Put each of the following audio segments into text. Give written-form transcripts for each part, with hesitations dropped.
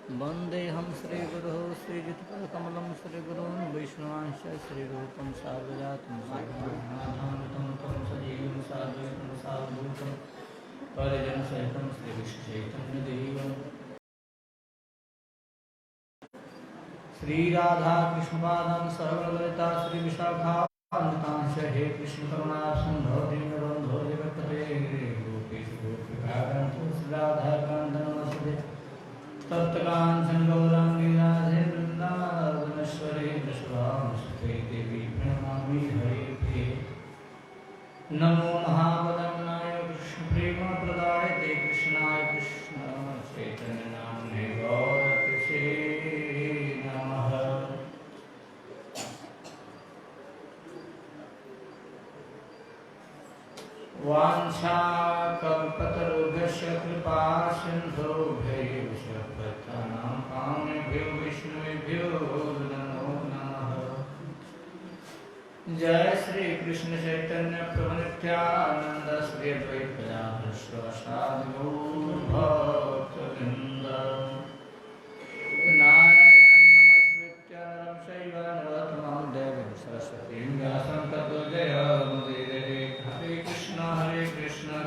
वन्देऽहं श्रीगुरुः श्रीयुतपदकमलं श्रीगुरून् वैष्णवांश्च श्रीरूपं साग्रजातं साग्रजातं तं सजीवं साद्वैतं सावधूतं परिजनसहितं श्रीविष्णुचैतन्यदेवम् श्रीराधाकृष्णपादां सहगणललिता श्रीविशाखान्वितांश्च हे कृष्णकरुणा सिन्धो दीनबन्धो जगत्पते गोपेषु गोपिकाकान्तो श्रीराधाकान्त नमस्ते तप्तकाञ्चन गौराङ्गी राधे वृन्दावनेश्वरी वृषभानुसुते देवी प्रणमामि हरिप्रिये नमो महावदन्नाय कृष्णप्रेमप्रदायते कृष्णाय कृष्ण चैतन्यनाम्ने गौरतिसे नमः। वाञ्छाकल्पतरुभ्यश्च कृपा सिन्धुभ्यैव च पतितानां पावनेभ्यो विष्णुभ्यो नमो नमः। जय श्री कृष्ण चैतन्य प्रभु नित्यानंद श्री अद्वैत गदाधर श्रीवासादि गौर भक्तवृंद नारायणं नमस्कृत्य नरं चैव नरोत्तमं देवीं सरस्वतीं व्यासं ततो जयमुदीरये। हरे कृष्ण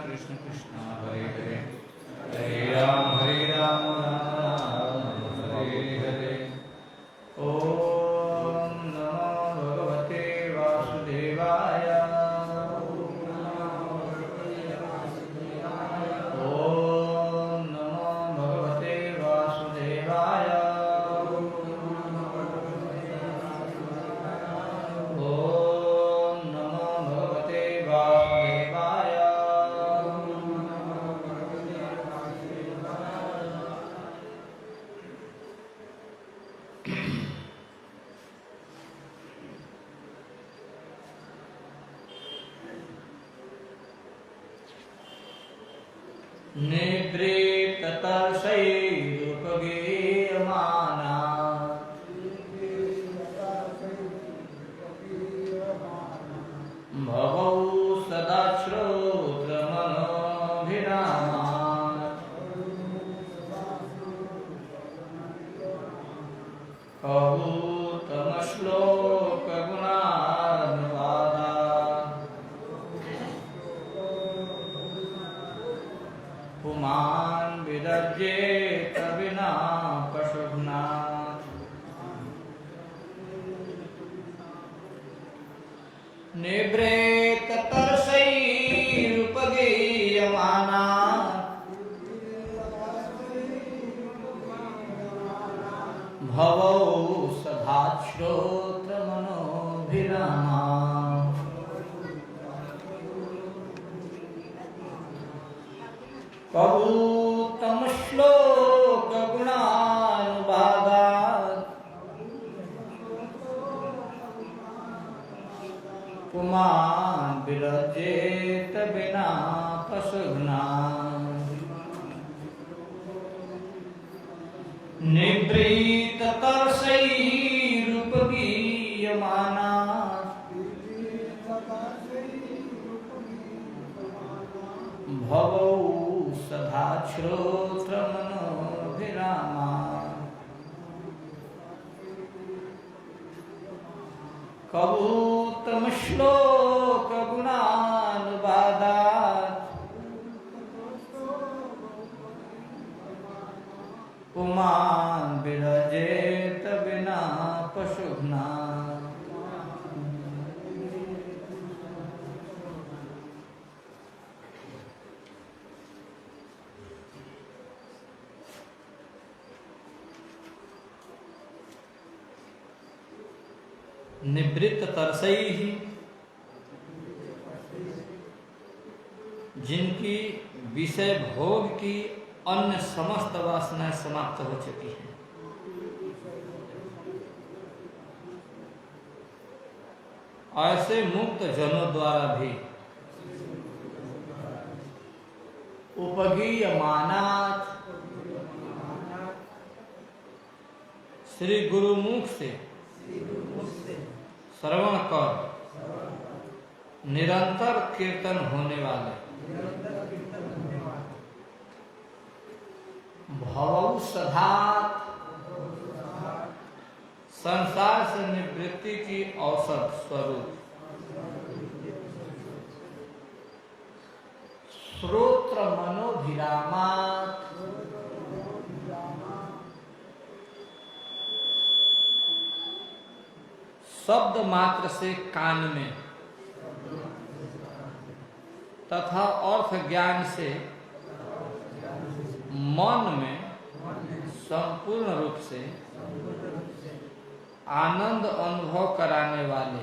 कृष्ण कृष्ण हरे हरे हरे राम राम राम हरे हरे। ओम नमो भगवते वासुदेवाय ओम नमो भगवते वासुदेवाय ओम नमो भगवते वासुदेवाय। निवृत्ततर्षैरुपगीयमाना भवौ सदा श्रोत्रमनोभिरामा कहूतमश्लोकगुणानुवादा पुमान् विदर्जेत विना पशुघ्ना निवृत्ततर्षैरुपगीयमाना भवौ सदा श्रोत्रमनोभिरामा कहूतमश्लोकगुणानुवादात् पुमान् विरजेत विना पशुघ्ना निवृत्ततर्षैरुपगीयमाना भवौ सदा श्रोत्रमनोभिरामा कहूतमश्लोकगुणानुवादात् पुमान् विरजेत विना पशुघ्ना निवृत्त तरसई, जिनकी विषय भोग की अन्य समस्त वासनाएं समाप्त हो चुकी हैं, ऐसे मुक्त जनों द्वारा भी उपगीयमानात् श्री गुरुमुख से श्रवण कर निरंतर कीर्तन होने वाले भवौ सदा संसार से निवृत्ति की औसत स्वरूप श्रोत्र मनोभिरामात् शब्द मात्र से कान में तथा अर्थ ज्ञान से मन में संपूर्ण रूप से आनंद अनुभव कराने वाले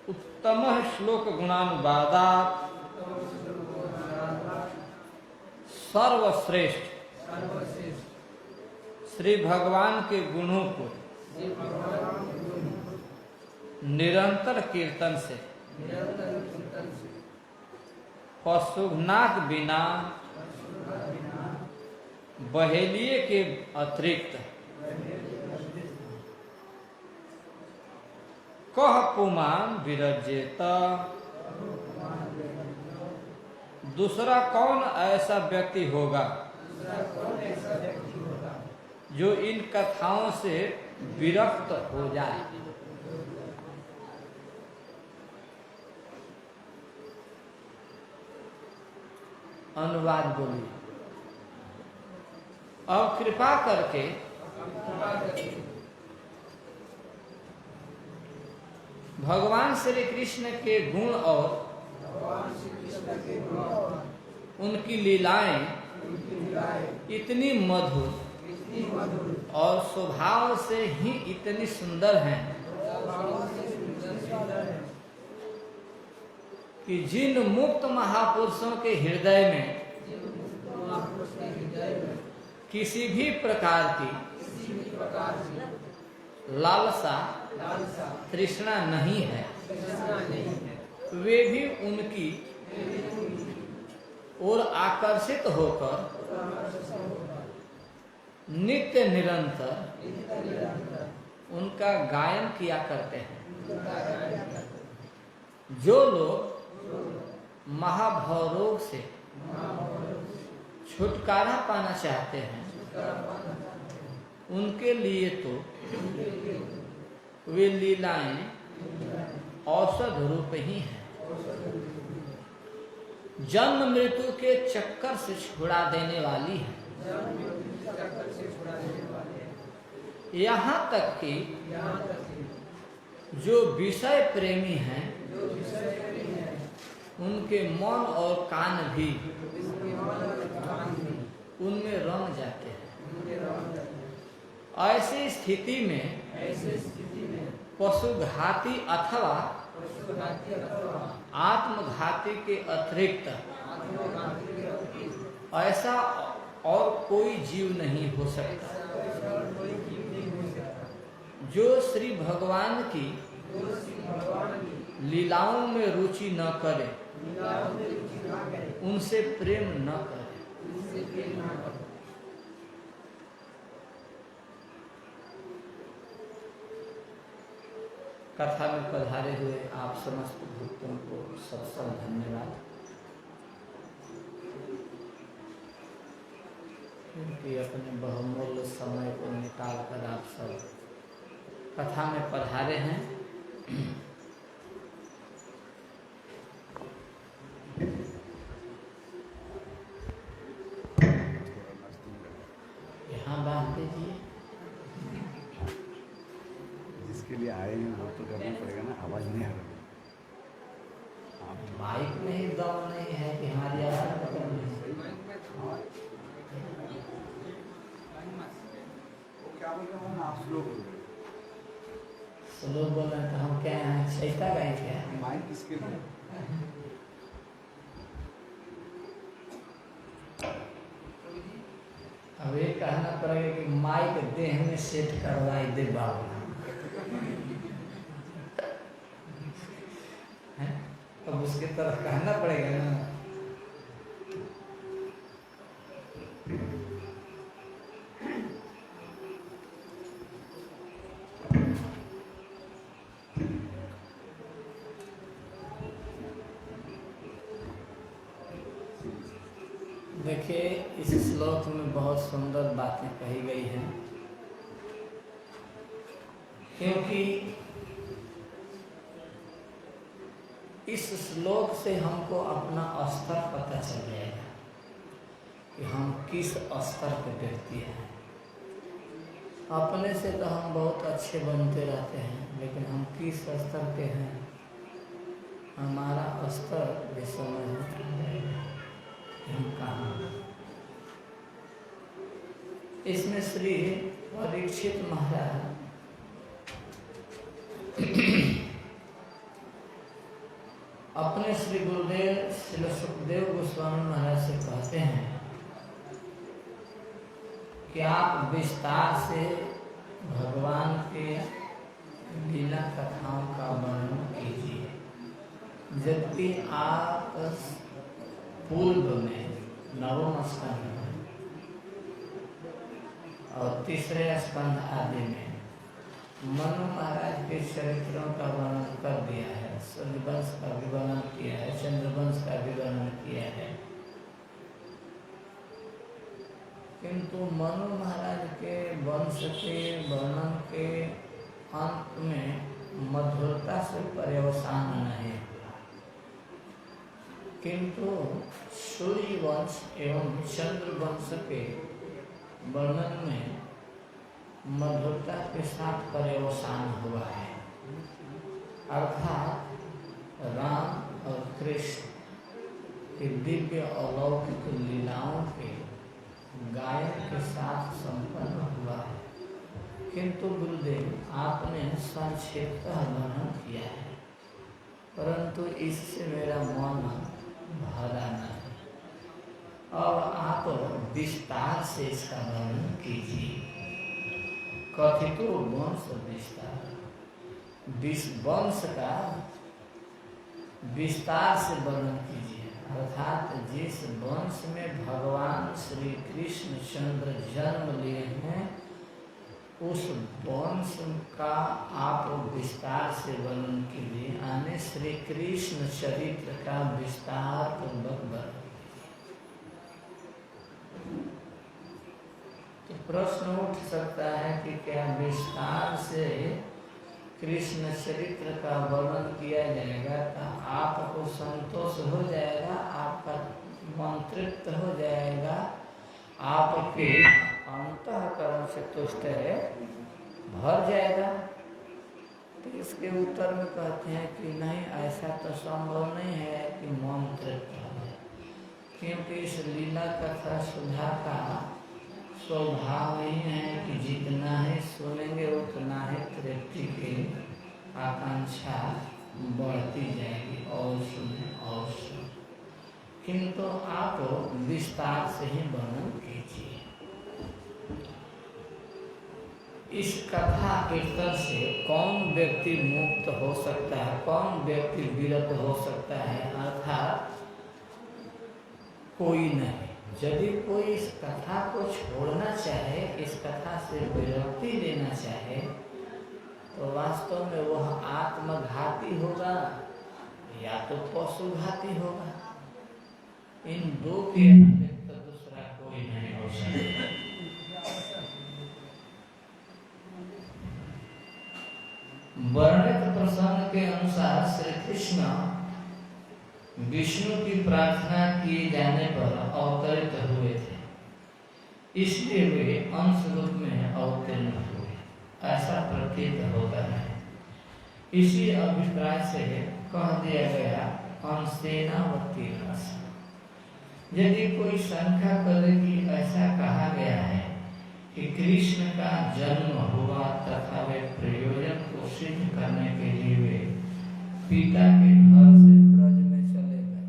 उत्तम श्लोक गुणानुवादात सर्वश्रेष्ठ श्री भगवान के गुणों को निरंतर कीर्तन से पशुघ्नाक बिना बहेलिए के अतिरिक्त कह पुमान विरजेत, दूसरा कौन ऐसा व्यक्ति होगा जो इन कथाओं से विरक्त हो जाए। अनुवाद बोलिए। अब कृपा करके भगवान श्री कृष्ण के गुण और उनकी लीलाएं इतनी मधुर और स्वभाव से ही इतनी सुंदर हैं कि जिन मुक्त महापुरुषों के हृदय में किसी भी प्रकार की लालसा तृष्णा नहीं है, वे भी उनकी ओर आकर्षित होकर नित्य निरंतर उनका गायन किया करते हैं। जो लोग महाभवरोग से छुटकारा पाना चाहते हैं उनके लिए तो वे लीलाएं औषध रूप ही हैं। जन्म मृत्यु के चक्कर से छुड़ा देने वाली है। यहाँ तक कि जो विषय प्रेमी हैं उनके मन और कान भी उनमें रम जाते हैं। ऐसी स्थिति में पशुघाती अथवा आत्मघाती के अतिरिक्त ऐसा और कोई जीव नहीं हो सकता जो श्री भगवान की लीलाओं में रुचि न करे, उनसे प्रेम न करे। कथा में पधारे हुए आप समस्त भक्तों को सब धन्यवाद। क्योंकि अपने बहुमूल्य समय को निकाल कर आप सब कथा में पधारे हैं। यहाँ बात दीजिए। जिसके लिए आए हैं वो तो करना पड़ेगा ना, आवाज नहीं आ रही। माइक में ही दम नहीं है कि हमारी आवाज पकड़नी है। क्या बोल रहे हैं आप? स्लो बोल रहे हैं तो हम क्या हैं, चैता गाए क्या? माइक किसके लिए? अब ये कहना पड़ेगा कि माइक देह में सेट करवाई दे बाबू। अब उसके तरफ कहना पड़ेगा ना। देखिए, इस श्लोक में बहुत सुंदर बातें कही गई हैं, क्योंकि इस श्लोक से हमको अपना स्तर पता चल जाएगा कि हम किस स्तर के व्यक्ति हैं। अपने से तो हम बहुत अच्छे बनते रहते हैं, लेकिन हम किस स्तर के हैं, हमारा स्तर भी समझ में आ जाएगा हम कहाँ। इसमें श्री परीक्षित महाराज अपने श्री गुरुदेव श्री सुखदेव गोस्वामी महाराज से कहते हैं कि आप विस्तार से भगवान के लीला कथाओं का वर्णन कीजिए, जबकि आप पूर्व में नवम स्कंध में और तीसरे स्कंध आदि में मनु महाराज के चरित्रों का वर्णन कर दिया है, सूर्यवंश का भी वर्णन किया है, चंद्रवंश का भी वर्णन किया है। किंतु मनु महाराज के वंश के वर्णन के अंत में मधुरता से पर्यवसान नहीं, किंतु सूर्य वंश एवं चंद्र वंश के वर्णन में मधुरता के साथ पर्यवसान हुआ है। अर्थात राम और कृष्ण की दिव्य अलौकिक लीलाओं के गायन के साथ संपन्न हुआ है, किंतु गुरुदेव आपने संक्षेपतः वर्णन किया है, परंतु इससे मेरा मन भरा नहीं। और आप विस्तार से इसका वर्णन कीजिए। कथितो वंश विस्तार, वंश का विस्तार से वर्णन कीजिए, अर्थात जिस वंश में भगवान श्री कृष्ण चंद्र जन्म लिए हैं, उस वंश का आप विस्तार से वर्णन कीजिए। आने श्री कृष्ण चरित्र का विस्तार पूर्वक वर्णन। तो प्रश्न उठ सकता है कि क्या विस्तार से कृष्ण चरित्र का वर्णन किया जाएगा तो आपको संतोष हो जाएगा, आपका मन तृप्त हो जाएगा, आपके अंतःकरण से तुष्ट है भर जाएगा? तो इसके उत्तर में कहते हैं कि नहीं, ऐसा तो संभव नहीं है कि मन तृप्त हो जाए, क्योंकि इस लीला कथा सुधा का स्वभाव ही है कि जितना ही सुनेंगे उतना ही तृप्ति की आकांक्षा बढ़ती जाएगी, और सुने और सुने। किंतु आप विस्तार से ही वर्णन कीजिए। इस कथा कीर्तन से कौन व्यक्ति मुक्त हो सकता है, कौन व्यक्ति विरत हो सकता है? अर्थात कोई नहीं। यदि कोई इस कथा को छोड़ना चाहे, इस कथा से विरक्ति लेना चाहे, तो वास्तव में वह आत्मघाती होगा या तो पशुघाती होगा। इन दो के अतिरिक्त दूसरा कोई नहीं हो सकता। वर्णित प्रसंग के अनुसार श्री कृष्ण विष्णु की प्रार्थना किए जाने पर अवतरित हुए थे, इसलिए वे अंश रूप में अवतीर्ण हुए, ऐसा प्रतीत होता है। इसी अभिप्राय से कह दिया गया अंशेनावतीर्ण। यदि कोई शंका करे कि ऐसा कहा गया है कि कृष्ण का जन्म हुआ तथा वे प्रयोजन को सिद्ध करने के लिए वे पिता के घर से ब्रज में चले गए,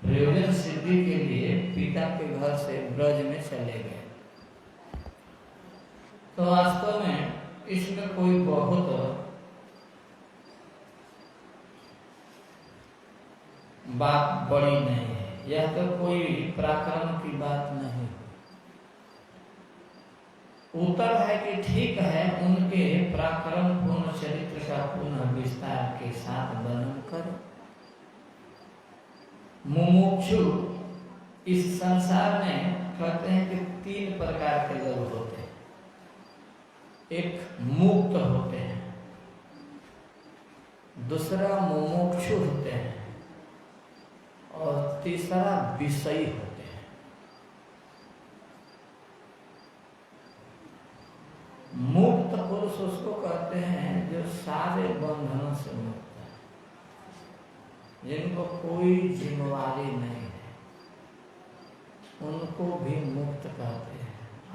प्रयोजन सिद्धि के लिए पिता के घर से ब्रज में चले गए, तो वास्तव में इसमें कोई बहुत बात बड़ी नहीं है, यह तो कोई पराक्रम की बात नहीं। उत्तर है कि ठीक है, उनके पराक्रम पूर्ण चरित्र का पुनः विस्तार के साथ वर्णन करो। मुमुक्षु इस संसार में कहते हैं कि 3 प्रकार के लोग होते हैं। एक मुक्त होते हैं, दूसरा मुमुक्षु होते हैं और तीसरा विषयी होते हैं। मुक्त पुरुष उसको कहते हैं जो सारे बंधनों से मुक्त है, जिनको कोई जिम्मेवारी नहीं है, उनको भी मुक्त कहते हैं।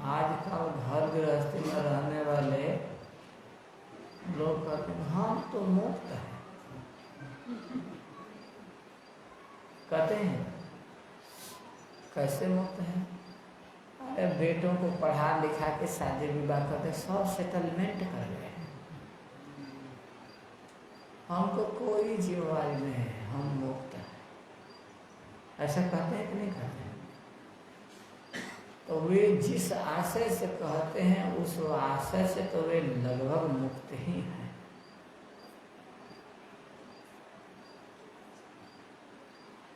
आजकल घर गृहस्थी में रहने वाले लोग कहते हैं हम तो मुक्त हैं। कहते हैं कैसे मुक्त हैं? अरे बेटों को पढ़ा लिखा के शादी विवाह करते, सब सेटलमेंट कर गए, हमको कोई जिम्मेवारी नहीं है, हम मुक्त हैं। ऐसा कहते हैं कि नहीं कहते हैं? तो वे जिस आशय से कहते हैं उस आशय से तो वे लगभग मुक्त ही हैं।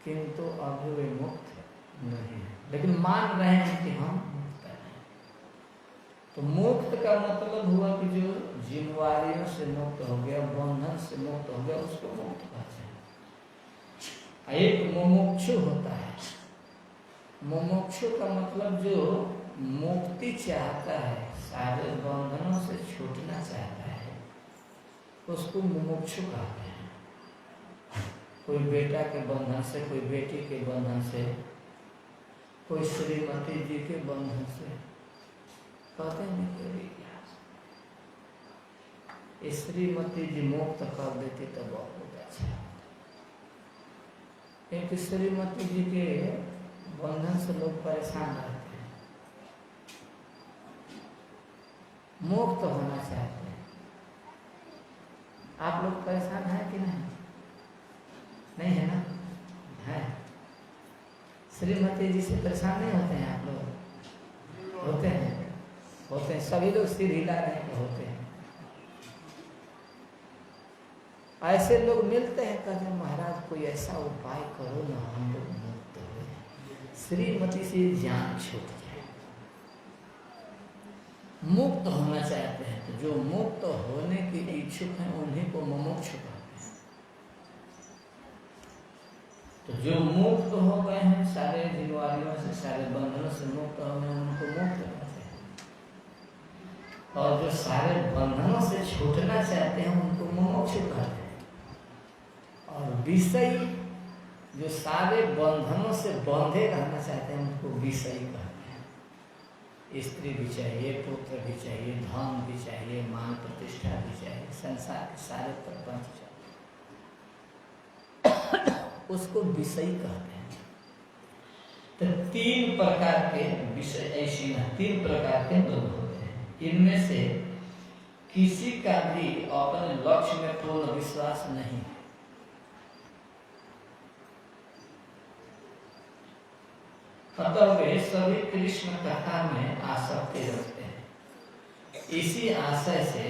किंतु अभी वे मुक्त नहीं है, लेकिन मान रहे हैं कि हम मुक्त हैं। तो मुक्त का मतलब हुआ कि जो जिम्मेवारियों से मुक्त हो गया, बंधन से मुक्त हो गया, उसको मुक्त कहते हैं। एक मुमुक्षु होता है। मुमुक्षु का मतलब जो मुक्ति चाहता है, सारे बंधनों से छूटना चाहता है, उसको मुमुक्षु कहते हैं। कोई बेटा के बंधन से, कोई बेटी के बंधन से, कोई श्रीमती जी के बंधन से, कहते हैं कि श्रीमती जी मुक्त कर देती तो बहुत अच्छा। क्योंकि श्रीमती जी के बंधन से लोग परेशान रहते हैं, मुक्त होना चाहते हैं। आप लोग परेशान हैं कि नहीं? नहीं है ना? है। श्रीमती जी से परेशान नहीं होते हैं आप लोग? होते हैं, होते हैं। सभी लोग सिर हिला रहे हैं, होते हैं। ऐसे लोग मिलते हैं, कहते हैं महाराज कोई ऐसा उपाय करो ना, हम लोग मुक्त हो, श्रीमती से जान छूट जाए। मुक्त होना चाहते हैं, तो जो मुक्त होने के इच्छुक हैं उन्हीं को मुमुक्षु कहते हैं। तो जो मुक्त हो गए हैं, सारे जिम्मेवारियों से, सारे बंधनों से मुक्त हो गए, उनको मुक्त कहते हैं। और जो सारे बंधनों से छूटना चाहते हैं उनको मुमुक्षु कहते हैं। और विषयी जो सारे बंधनों से बंधे रहना चाहते हैं उनको विषयी कहते हैं। स्त्री भी चाहिए, पुत्र भी चाहिए, धन भी चाहिए, मान प्रतिष्ठा भी चाहिए, संसार के सारे प्रपंच चाहिए, उसको विषयी कहते हैं। तो 3 प्रकार के विषय, ऐसी ना 3 प्रकार के लोग होते हैं। इनमें से किसी का भी अपने लक्ष्य में पूर्ण विश्वास नहीं है। अतः वे सभी कृष्ण कथा में आसक्ति रखते हैं। इसी आशय से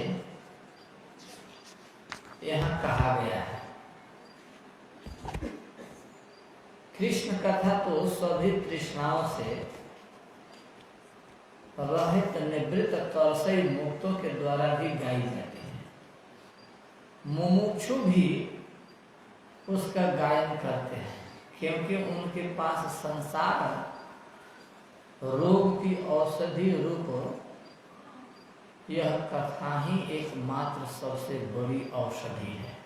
यहाँ कहा गया है, कृष्ण कथा तो सभी तृष्णाओं से रहित निवृत्त तलसई मुक्तों के द्वारा भी गाई जाती है। मुमुक्षु भी उसका गायन करते हैं, क्योंकि उनके पास संसार रोग की औषधि रूप यह कथा ही एकमात्र सबसे बड़ी औषधि है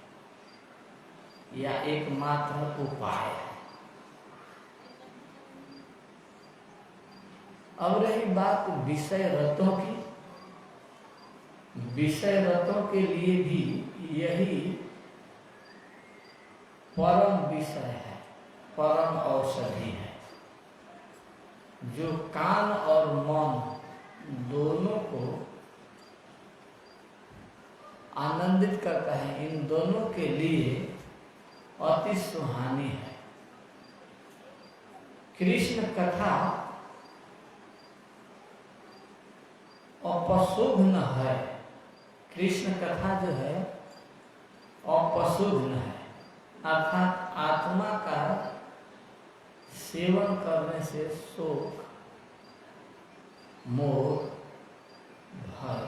या एकमात्र उपाय है। अब रही बात विषय रतों की, विषय रतों के लिए भी यही परम विषय है, परम औषधि है, जो कान और मन दोनों को आनंदित करता है। इन दोनों के लिए अति सुहानी है। कृष्ण कथा अपशुभ्न है। कृष्ण कथा जो है अपशुभ्न है, अर्थात आत्मा का सेवन करने से शोक, मोह, भय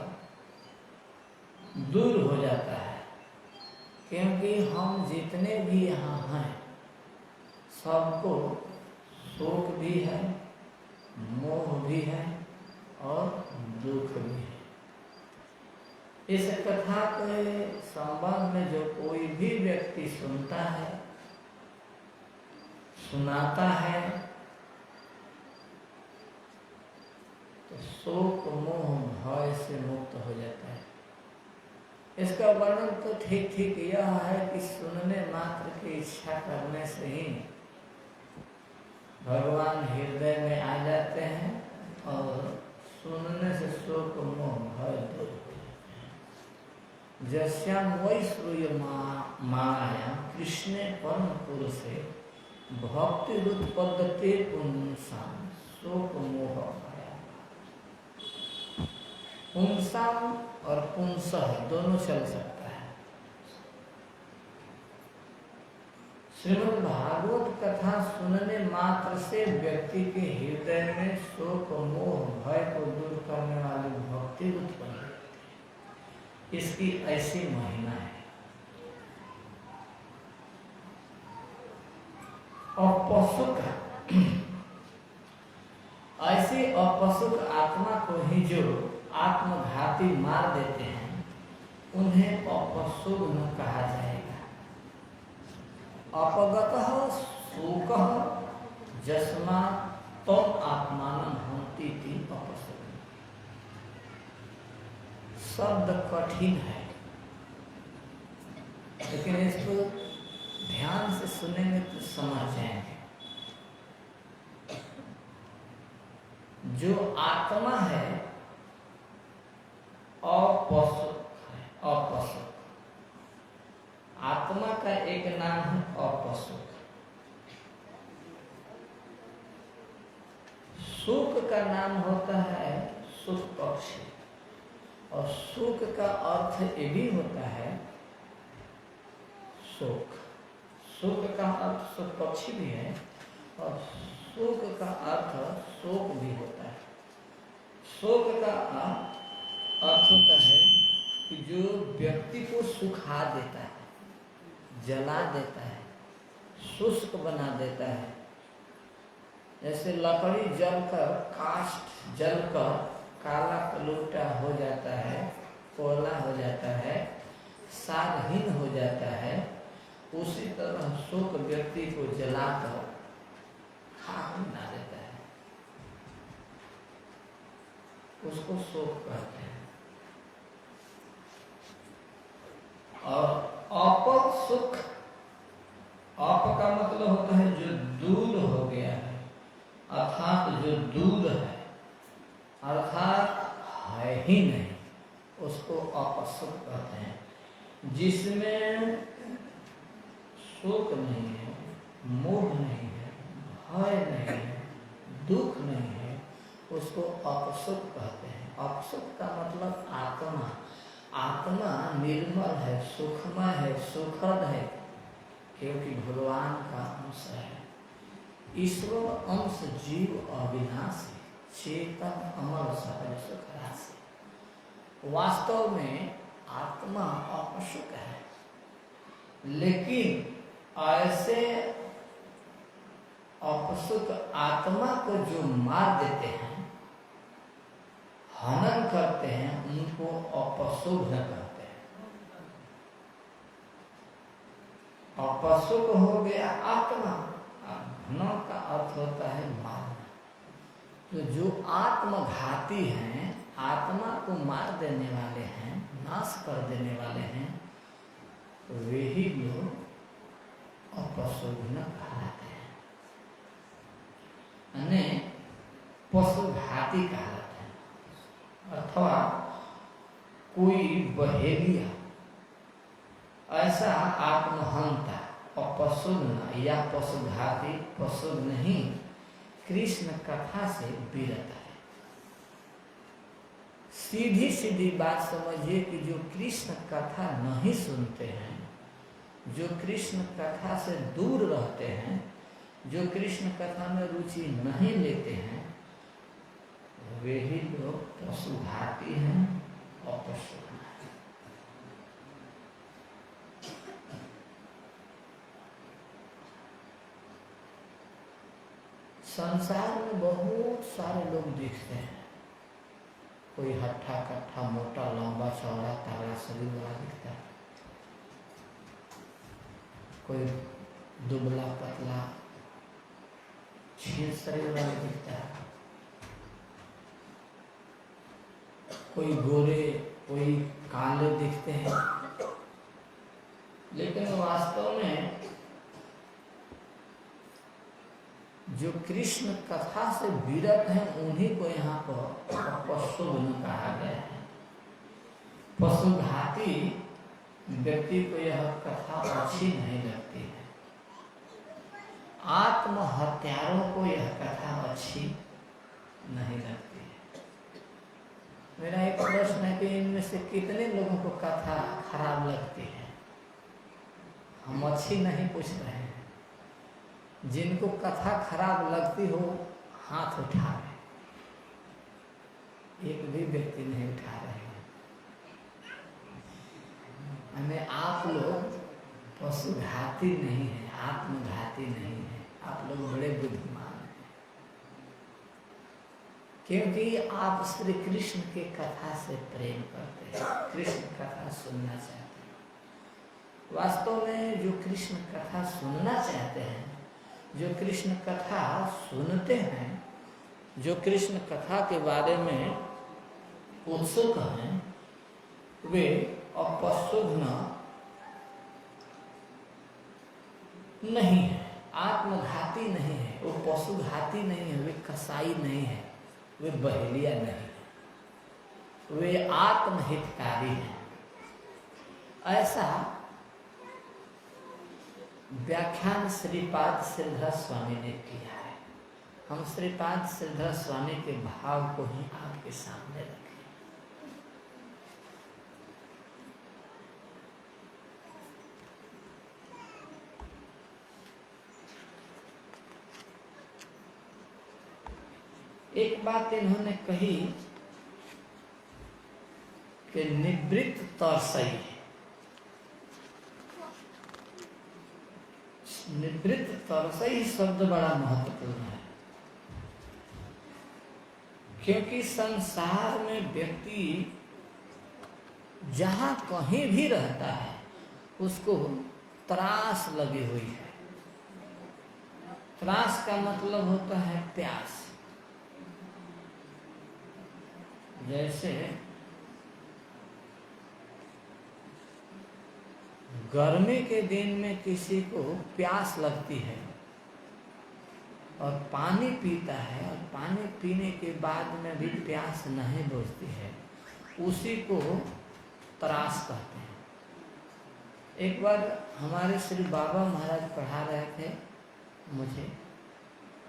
दूर हो जाता है। क्योंकि हम जितने भी यहाँ हैं सबको शोक भी है, मोह भी है और दुख भी है। इस कथा के संबंध में जो कोई भी व्यक्ति सुनता है, सुनाता है, तो शोक, मोह, भय से मुक्त हो जाता है। इसका वर्णन तो ठीक ठीक यह है कि सुनने मात्र की इच्छा करने से ही भगवान हृदय में आ जाते हैं और सुनने से शोक, मोह, भय दूर हो जाते हैं। जस्याम वै श्रूय माया कृष्णे परम पुरुषे भक्ति उत्पद्यते पुंसाम शोक मोह भय। पुंसाम और पुंसः दोनों चल सकता है। श्रीमद् भागवत कथा सुनने मात्र से व्यक्ति के हृदय में शोक, मोह, भय को दूर करने वाली भक्ति उत्पन्न होती है। इसकी ऐसी महिमा है। अपसुख, ऐसी अपसुख आत्मा को ही जो आत्मघाती मार देते हैं उन्हें अपसुख न कहा जाएगा। अपगतः शोकः जस्मा तम आत्मानं हन्ति इति अपसुख। शब्द कठिन है, लेकिन इसको ध्यान से सुनेंगे तो समझ जाएंगे। जो आत्मा है अपसुख है। अपसुख आत्मा का एक नाम है अपसुख। सुख का नाम होता है सुख पक्षी, और सुख का अर्थ ये भी होता है सुख। सुख का अर्थ सुख पक्षी भी है और सुख का अर्थ शोक भी होता है। शोक का अर्थ होता है कि जो व्यक्ति को सुखा देता है, जला देता है, शुष्क बना देता है। जैसे लकड़ी जलकर, काष्ठ जलकर काला कलूटा हो जाता है, कोयला हो जाता है, सारहीन हो जाता है, उसी तरह शोक व्यक्ति को जलाकर खाक बना देता है। उसको शोक कहते हैं। और अपसुख, अप का मतलब होता है जो दूर हो गया है, अर्थात जो दूर है, अर्थात है ही नहीं, उसको अपसुख कहते हैं। जिसमें शोक नहीं है, मोह नहीं है, भय नहीं है, दुख नहीं है, उसको अपसुख कहते हैं। अपसुख का मतलब आत्मा। आत्मा निर्मल है, सुखमय है, सुखद है, क्योंकि भगवान का अंश है। ईश्वर अंश जीव अविनाशी, चेतन अमर सहज सुख राशि। वास्तव में आत्मा अपसुख है, लेकिन ऐसे अपसुख आत्मा को जो मार देते हैं, हनन करते हैं, उनको अपसुख न कहते हैं। अपसुख हो गया आत्मा। हनन का अर्थ होता है मारना। तो जो आत्मघाती हैं, आत्मा को मार देने वाले हैं, नाश कर देने वाले हैं, वे ही लोग अपसुख न कहलाते हैं, यानी पशुघाती कहलाते हैं। अथवा कोई बहेलिया, ऐसा आत्महंता अपशुद्ध या पशुघाती, पशु नहीं, कृष्ण कथा से विरत है। सीधी सीधी बात समझिए कि जो कृष्ण कथा नहीं सुनते हैं, जो कृष्ण कथा से दूर रहते हैं, जो कृष्ण कथा में रुचि नहीं लेते हैं वे ही लोग पशुघाती हैं और पशु। संसार में बहुत सारे लोग दिखते हैं, कोई हट्ठा कट्ठा मोटा लंबा चौड़ा तगड़ा शरीर वाला दिखता है, कोई दुबला पतला छीन शरीर वाला दिखता है, कोई गोरे कोई काले दिखते हैं। लेकिन वास्तव में जो कृष्ण कथा से विरत हैं उन्हीं को यहाँ पर पशु कहा गया है। पशुघाती व्यक्ति को यह कथा अच्छी नहीं लगती है, आत्महत्यारों को यह कथा अच्छी नहीं लगती है। मेरा एक प्रश्न है कि इनमें से कितने लोगों को कथा खराब लगती है? हम अच्छी नहीं पूछ रहे हैं, जिनको कथा खराब लगती हो हाथ उठा रहे, एक भी व्यक्ति नहीं उठा रहे हैं। हमें आप लोग पशुघाती नहीं है, आत्मघाती नहीं है, आप लोग बड़े बुद्धिमान हैं, क्योंकि आप श्री कृष्ण के कथा से प्रेम करते हैं, कृष्ण कथा सुनना चाहते हैं। वास्तव में जो कृष्ण कथा सुनना चाहते हैं, जो कृष्ण कथा सुनते हैं, जो कृष्ण कथा के बारे में उत्सुक हैं, वे अपशुद्ध नहीं है, आत्मघाती नहीं है, वो पशुघाती नहीं है, वे कसाई नहीं है, वे बहेलिया नहीं है, वे आत्महितकारी हैं। ऐसा व्याख्यान श्रीपाद श्रीधर स्वामी ने किया है। हम श्रीपाद श्रीधर स्वामी के भाव को ही आपके सामने रखें। एक बात इन्होंने कही कि निवृत्त तरसई, निवृत्त तरसई शब्द बड़ा महत्वपूर्ण है, क्योंकि संसार में व्यक्ति जहां कहीं भी रहता है उसको त्रास लगी हुई है। त्रास का मतलब होता है प्यास। जैसे गर्मी के दिन में किसी को प्यास लगती है और पानी पीता है, और पानी पीने के बाद में भी प्यास नहीं बुझती है, उसी को त्रास कहते हैं। एक बार हमारे श्री बाबा महाराज पढ़ा रहे थे मुझे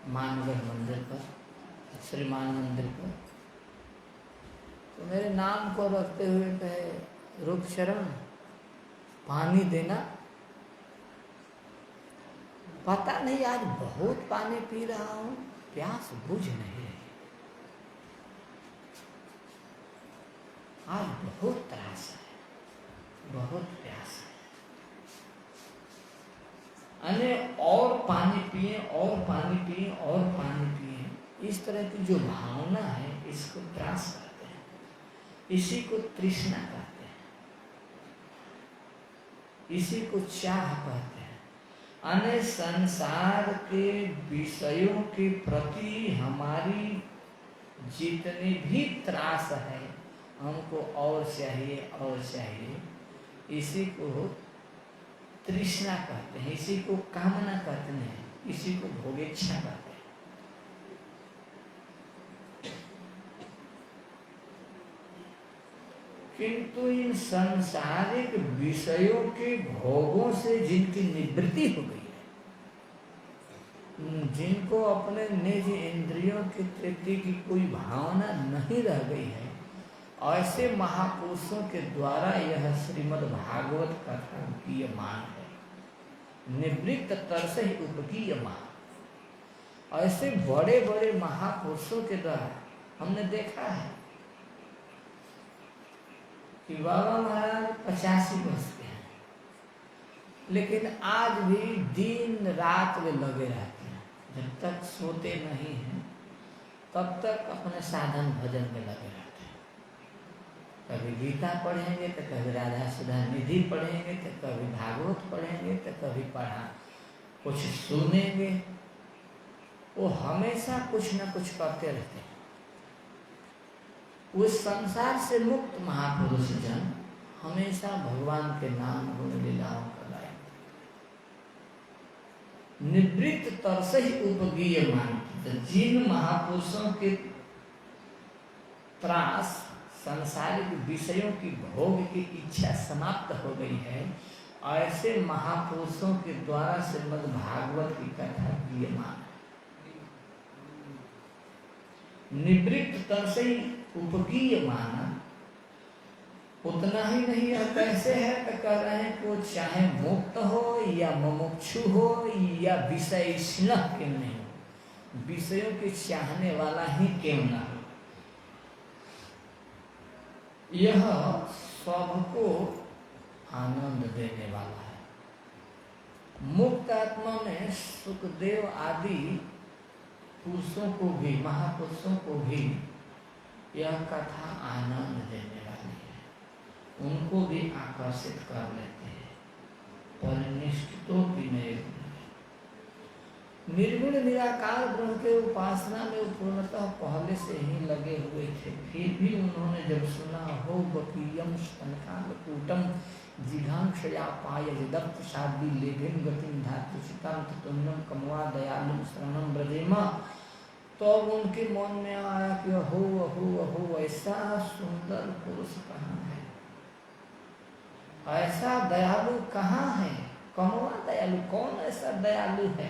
मानगढ़ मंदिर पर, श्री मान मंदिर पर, तो मेरे नाम को रखते हुए कहे, रुक शरण पानी देना। पता नहीं आज बहुत पानी पी रहा हूं, प्यास बुझ नहीं रही, आज बहुत त्रास है, बहुत प्यास है, अने और पानी पिए और पानी पिए और पानी पिए। इस तरह की जो भावना है इसको त्रास कहते हैं, इसी को तृष्णा कहते हैं, इसी को चाह कहते हैं। अने संसार के विषयों के प्रति हमारी जितनी भी त्रास है, हमको और चाहिए और चाहिए, इसी को तृष्णा कहते हैं, इसी को कामना कहते हैं, इसी को भोगेच्छा कहते हैं। किंतु इन सांसारिक विषयों के भोगों से जिनकी निवृत्ति हो गई है, जिनको अपने निज इंद्रियों की तृप्ति की कोई भावना नहीं रह गई है, ऐसे महापुरुषों के द्वारा यह श्रीमद् भागवत कथा गीयमान है। निवृत्त तरस ही उपगीयमान, ऐसे बड़े बड़े महापुरुषों के द्वारा हमने देखा है कि बाबा महाराज 85 वर्ष के हैं, लेकिन आज भी दिन रात वे लगे रहते हैं। जब तक सोते नहीं हैं तब तक अपने साधन भजन में लगे रहते हैं। कभी गीता पढ़ेंगे तो कभी राधा सुधा निधि पढ़ेंगे तो कभी भागवत पढ़ेंगे तो कभी कुछ सुनेंगे। वो हमेशा कुछ न कुछ करते रहते हैं। उस संसार से मुक्त महापुरुष जन हमेशा भगवान के नाम गुण लीलाओं का गायन, निवृत्त तरस ही उपगीय मान। जिन महापुरुषों के त्रास सांसारिक विषयों की भोग की इच्छा समाप्त हो गई है, ऐसे महापुरुषों के द्वारा श्रीमद् भागवत की कथा गीयमान है। निवृत्त तरस ही उपगीय माना, उतना ही नहीं है। कैसे है तो कह रहे हैं कि वो चाहे मुक्त हो या मुमुक्षु हो या विषय स्नेह क्यों नहीं हो, विषयों के चाहने वाला ही क्यों ना हो, यह सबको आनंद देने वाला है। मुक्त आत्मा में सुखदेव आदि पुरुषों को भी, महापुरुषों को भी यह कथा आनंद देने वाली है, उनको भी आकर्षित कर लेते हैं। परिनिष्ठितों की निर्गुण निराकार ब्रह्म के उपासना में पूर्णतः पहले से ही लगे हुए थे। फिर भी उन्होंने जब सुना हो बकीयम स्तनकालकूटम जिघांक्षया पाय दत्त शादी लेभिन गतिम धातु चिताम तुन्नम कमवा दयालुम शरणम ब्रजेमा, तो उनके मन में आया कि हो ऐसा सुंदर पुरुष कहाँ है, ऐसा दयालु कहाँ है। कमवा दयालु, कौन ऐसा दयालु है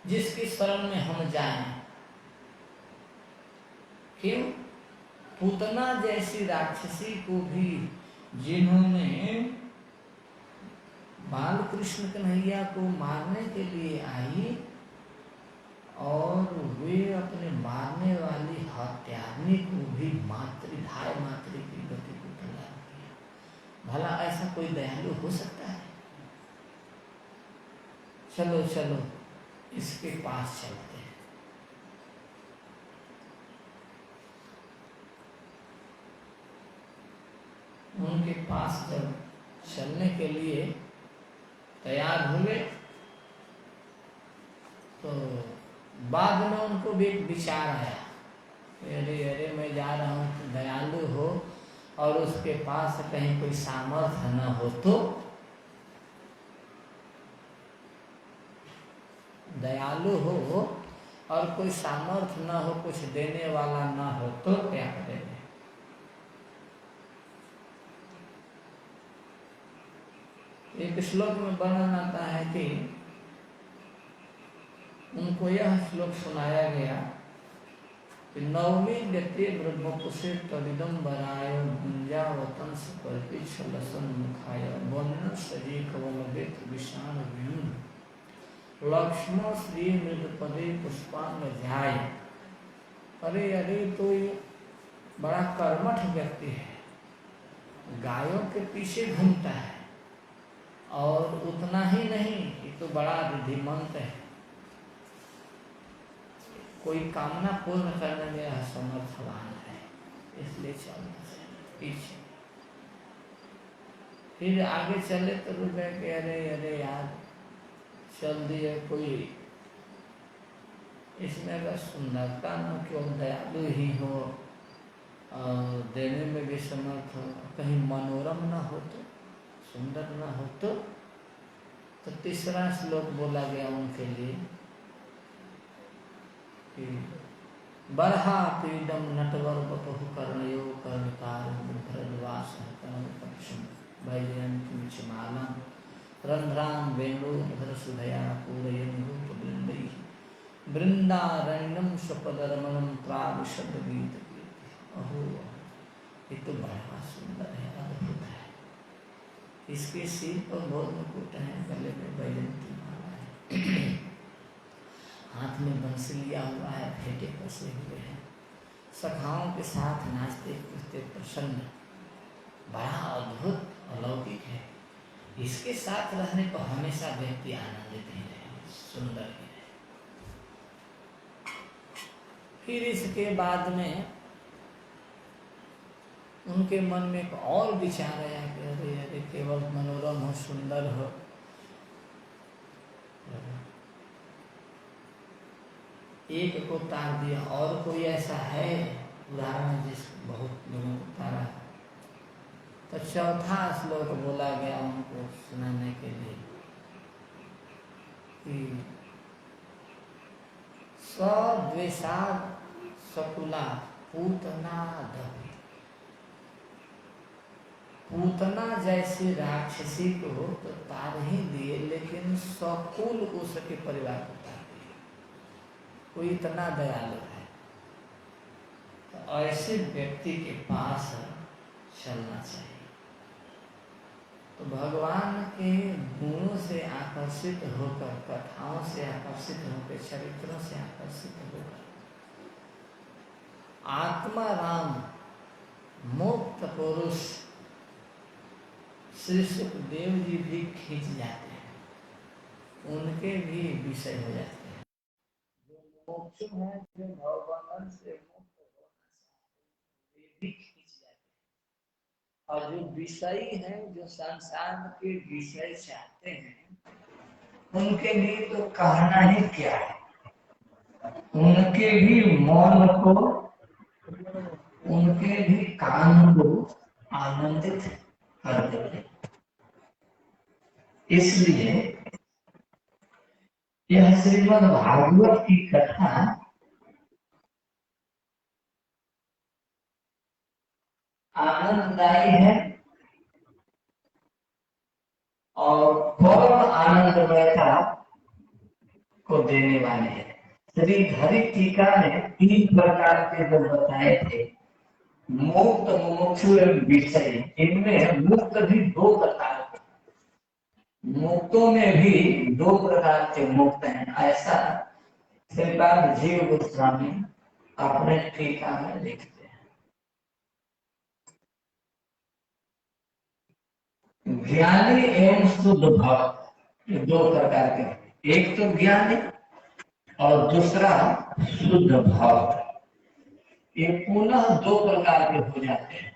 जिसकी शरण में हम जाएं। क्यों? पूतना जैसी राक्षसी को भी जिन्होंने बाल कृष्ण कन्हैया को मारने के लिए आई और वे अपने मारने वाली हत्यारनी को भी मातृधाय मातृ की गति को प्रदान किया। भला ऐसा कोई दयालु हो सकता है? चलो चलो इसके पास चलते हैं। उनके पास जब चलने के लिए तैयार हुए तो बाद में उनको भी एक विचार आया, अरे अरे मैं जा रहा हूँ, दयालु हो और उसके पास कहीं कोई सामर्थ्य न हो तो, दयालु हो और कोई सामर्थ्य न हो, कुछ देने वाला न हो तो क्या करेंगे। एक श्लोक में वर्णन आता है कि उनको यह श्लोक सुनाया गया कि नवमी गते ब्रह्मपुषे तदिदंबराय गुंजावतंस कल्पिच्छलसन मुखाय वर्ण सजी कवलवेत विषाण व्यून लक्ष्मण श्री मृदपदे पुष्पांग ध्याय। अरे अरे तो ये बड़ा कर्मठ व्यक्ति है, गायों के पीछे घूमता है और उतना ही नहीं, ये तो बड़ा बुद्धिमंत है, कोई कामना पूर्ण करने में असमर्थवान है, इसलिए चलना चाहिए पीछे। फिर आगे चले तो रुपये के अरे अरे यार चल दिए, कोई इसमें अगर सुंदरता न केवल दयालु ही हो और देने में भी समर्थ हो, कहीं मनोरम न हो तो, सुंदर न हो तो तीसरा श्लोक बोला गया उनके लिए कि बरहा पीडम नटवर बपहु कर्णयो कर्णकार भरद्वास कर्णपक्षम वैजयंती चिमालम रंध्राम वेणुधर सुधया पूरयन रूप वृंदई वृंदारण्यम स्वपदरमणम प्राविशद गीत कीर्ति। अहो ये तो बड़ा सुंदर है, अद्भुत है। इसके सिर पर बहुत मुकुट है, गले में वैजयंती माला है, हाथ में बंसी लिया हुआ है, फेटे कसे हुए हैं, सखाओं के साथ नाचते कूदते प्रसन्न, बड़ा अद्भुत अलौकिक है। इसके साथ रहने पर हमेशा व्यक्ति आनंदित ही रहे, सुंदर ही रहे। फिर इसके बाद में उनके मन में एक और विचार आया कि अरे अरे केवल मनोरम हो, सुंदर हो, एक को तार दिया, और कोई ऐसा है उदाहरण जिस बहुत लोगों को तारा? तो चौथा श्लोक बोला गया उनको सुनाने के लिए कि स्वद्वेषाद सकुला पूतना दही। पूतना जैसी राक्षसी को तो तार ही दिए, लेकिन सकुल उसके परिवार को तार दिए। कोई इतना दयालु है, तो ऐसे व्यक्ति के पास चलना चाहिए। तो भगवान के गुणों से आकर्षित होकर, कथाओं से आकर्षित होकर, चरित्रों से आकर्षित होकर आत्मा राम मुक्त पुरुष श्री सुखदेव जी भी खींच जाते हैं, उनके भी विषय हो जाते हैं। जो मोक्ष है, जो भगवान से मुक्त होना चाहते हैं, वे भी खींच जाते हैं। और जो विषयी हैं, जो संसार के विषय चाहते हैं, उनके लिए तो कहना ही क्या है। उनके भी मौन को, उनके भी कान को आनंदित कर देते। इसलिए यह श्रीमद् भागवत की कथा आनंददायी है और परम आनंदमयता को देने वाली है। श्री हरि टीका ने 3 प्रकार के जो बताए थे, मुक्त, मुमुक्षु एवं विषय, इनमें मुक्त भी 2 प्रकार के, मुक्तों में भी 2 प्रकार के मुक्त हैं, ऐसा श्रीपाद जीव गोस्वामी अपने टीका में लिखते हैं। ज्ञानी एवं शुद्ध भक्त, ये 2 प्रकार के, एक तो ज्ञानी और दूसरा शुद्ध भक्त। ये पुनः 2 प्रकार के हो जाते हैं।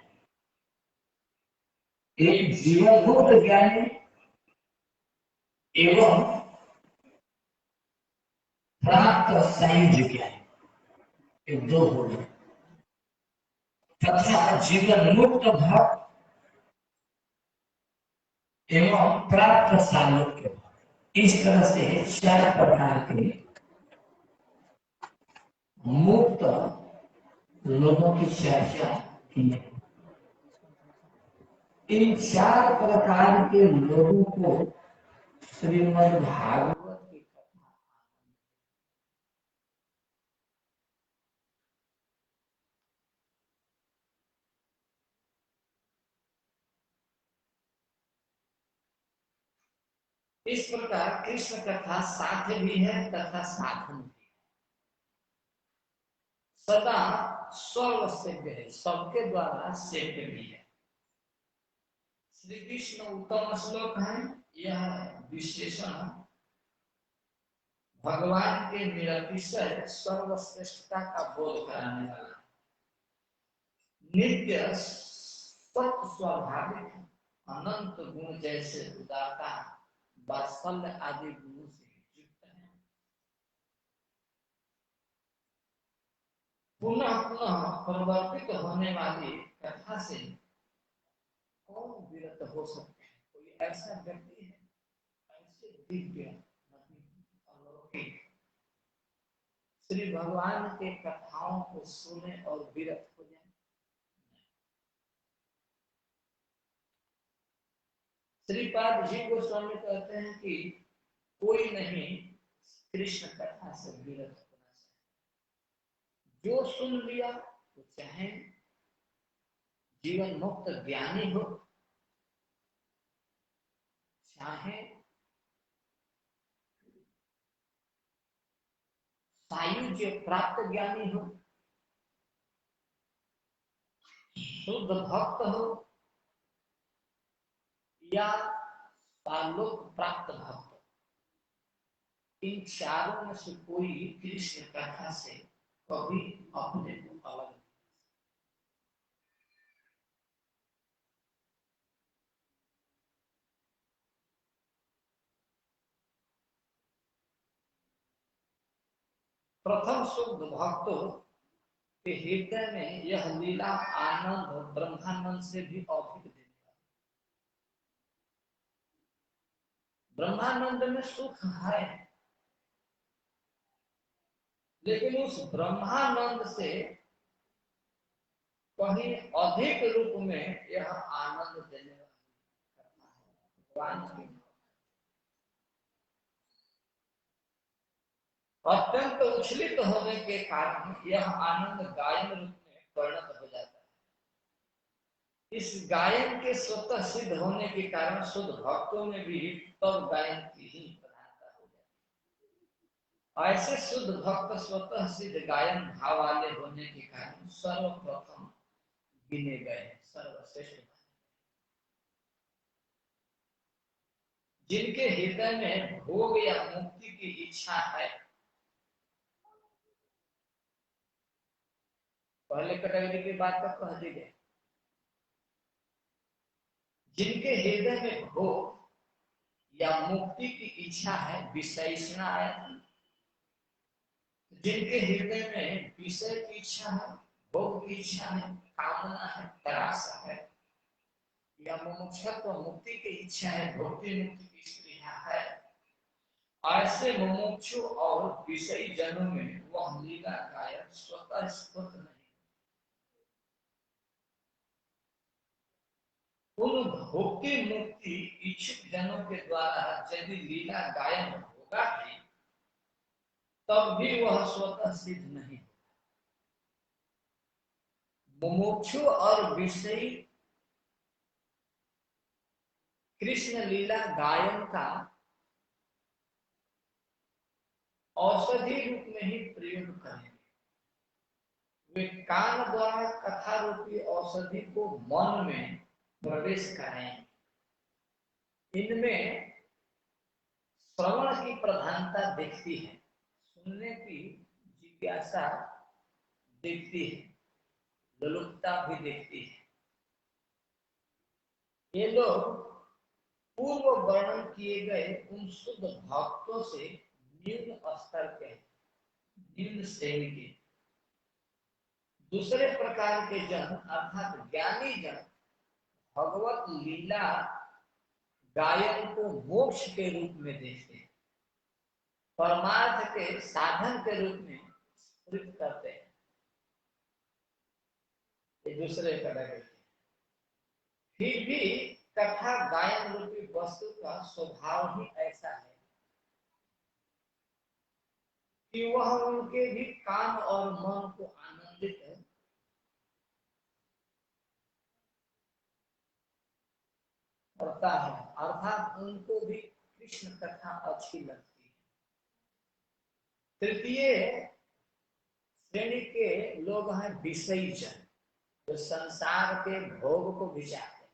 एक जीवन मुक्त ज्ञानी एवं प्राप्त सायुज ज्ञानी, ये 2 हो गए, तथा जीवन मुक्त भक्त एवं प्राप्त सालोक्य भक्त। इस तरह से 4 प्रकार के मुक्त लोगों की चर्चा की है। इन 4 प्रकार के लोगों को श्रीमद् भागवत की कथा, इस प्रकार कृष्ण कथा साध्य भी है तथा साधन भी, सदा सर्व सेव्य है, सबके द्वारा सेव्य भी है। श्री कृष्ण उत्तम श्लोक है, यह विशेषण भगवान के निरतिशय सर्वश्रेष्ठता का बोध कराने वाला, नित्य सत्य स्वाभाविक अनंत गुण जैसे उदारता, वात्सल्य आदि गुणों से युक्त है। पुनः पुनः परिवर्तित होने वाली कथा से कौन विरत हो सकते हैं? कोई ऐसा व्यक्ति है ऐसे दिव्य अलौकिक श्री भगवान के कथाओं को सुने और विरत हो जाए? श्रीपाद जी गोस्वामी कहते हैं कि कोई नहीं कृष्ण कथा से विरत होना चाहिए। जो सुन लिया तो चाहे जीवन मुक्त ज्ञानी हो, चाहे सायुज्य प्राप्त ज्ञानी हो, शुद्ध भक्त हो, या सालोक प्राप्त भक्त, इन चारों में से कोई कृष्ण कथा से कभी अपने को अलग। प्रथम शुद्ध भक्तों के हृदय में यह लीला आनंद ब्रह्मानंद से भी अधिक देने वाला। ब्रह्मानंद में सुख है, लेकिन उस ब्रह्मानंद से कहीं अधिक रूप में यह आनंद देने वाला है। अत्यंत उछलित होने के कारण यह आनंद गायन रूप में परिणत हो जाता है। इस गायन के स्वतः सिद्ध होने के कारण शुद्ध भक्तों में भी तब गायन की ही प्रधानता हो जाती है। ऐसे शुद्ध भक्त स्वतः सिद्ध गायन भाव वाले होने के कारण सर्वप्रथम गिने गए, सर्वश्रेष्ठ। जिनके हृदय में भोग या मुक्ति की इच्छा है, पहले कैटेगरी की बात तो कह दी गई, जिनके हृदय में भोग या मुक्ति की इच्छा है, विषयष्णा है, जिनके हृदय में विषय की इच्छा है, भोग की इच्छा है, कामना है, तरासा है, या मुमुक्षुत्व मुक्ति की इच्छा है, भोक्ति मुक्ति की स्त्रियां है, ऐसे मुमुक्षु और विषयी जनों में वह लीला गायन स्वतः स्फुट नहीं। उन भोक्ति मुक्ति इच्छुक जनों के द्वारा यदि लीला गायन होगा भी, तब भी वह स्वतः सिद्ध नहीं। मुमुक्षु और विषयी कृष्ण लीला गायन का औषधि रूप में ही प्रयोग करेंगे। वे कान द्वारा कथा रूपी औषधि को मन में प्रवेश कराएंगे। इनमें श्रवण की प्रधानता दिखती है, सुनने की जिज्ञासा दिखती है, लुलुपता भी दिखती है। ये लोग पूर्व वर्णन किए गए उन शुद्ध भक्तों से निम्न स्तर के, निम्न श्रेणी के दूसरे प्रकार के जन अर्थात ज्ञानी जन भगवत लीला गायन को मोक्ष के रूप में देखते हैं, परमार्थ के साधन के रूप में स्वीकृत करते हैं। ये दूसरे कैटेगरी। फिर भी कथा गायन रूपी वस्तु का स्वभाव ही ऐसा है कि वह उनके भी कान और मन को आनंदित करता है, अर्थात उनको भी कृष्ण कथा अच्छी लगती है। तृतीय श्रेणी के लोग हैं विषयी जन, जो संसार के भोग को विचारते हैं।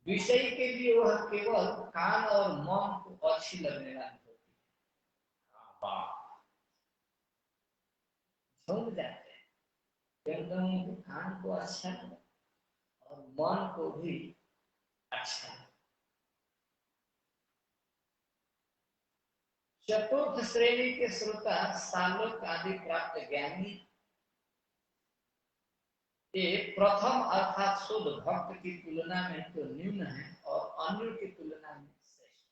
विषय के लिए वह केवल कान और मन को अच्छी लगने वाली होती है, झूम जाते हैं, क्योंकि उनके कान को अच्छा लगे और मन को भी अच्छा लगे। चतुर्थ श्रेणी के श्रोता सालोक आदि प्राप्त ज्ञानी ये प्रथम अर्थात शुद्ध भक्त की तुलना में तो न्यून है और अन्य की तुलना में श्रेष्ठ।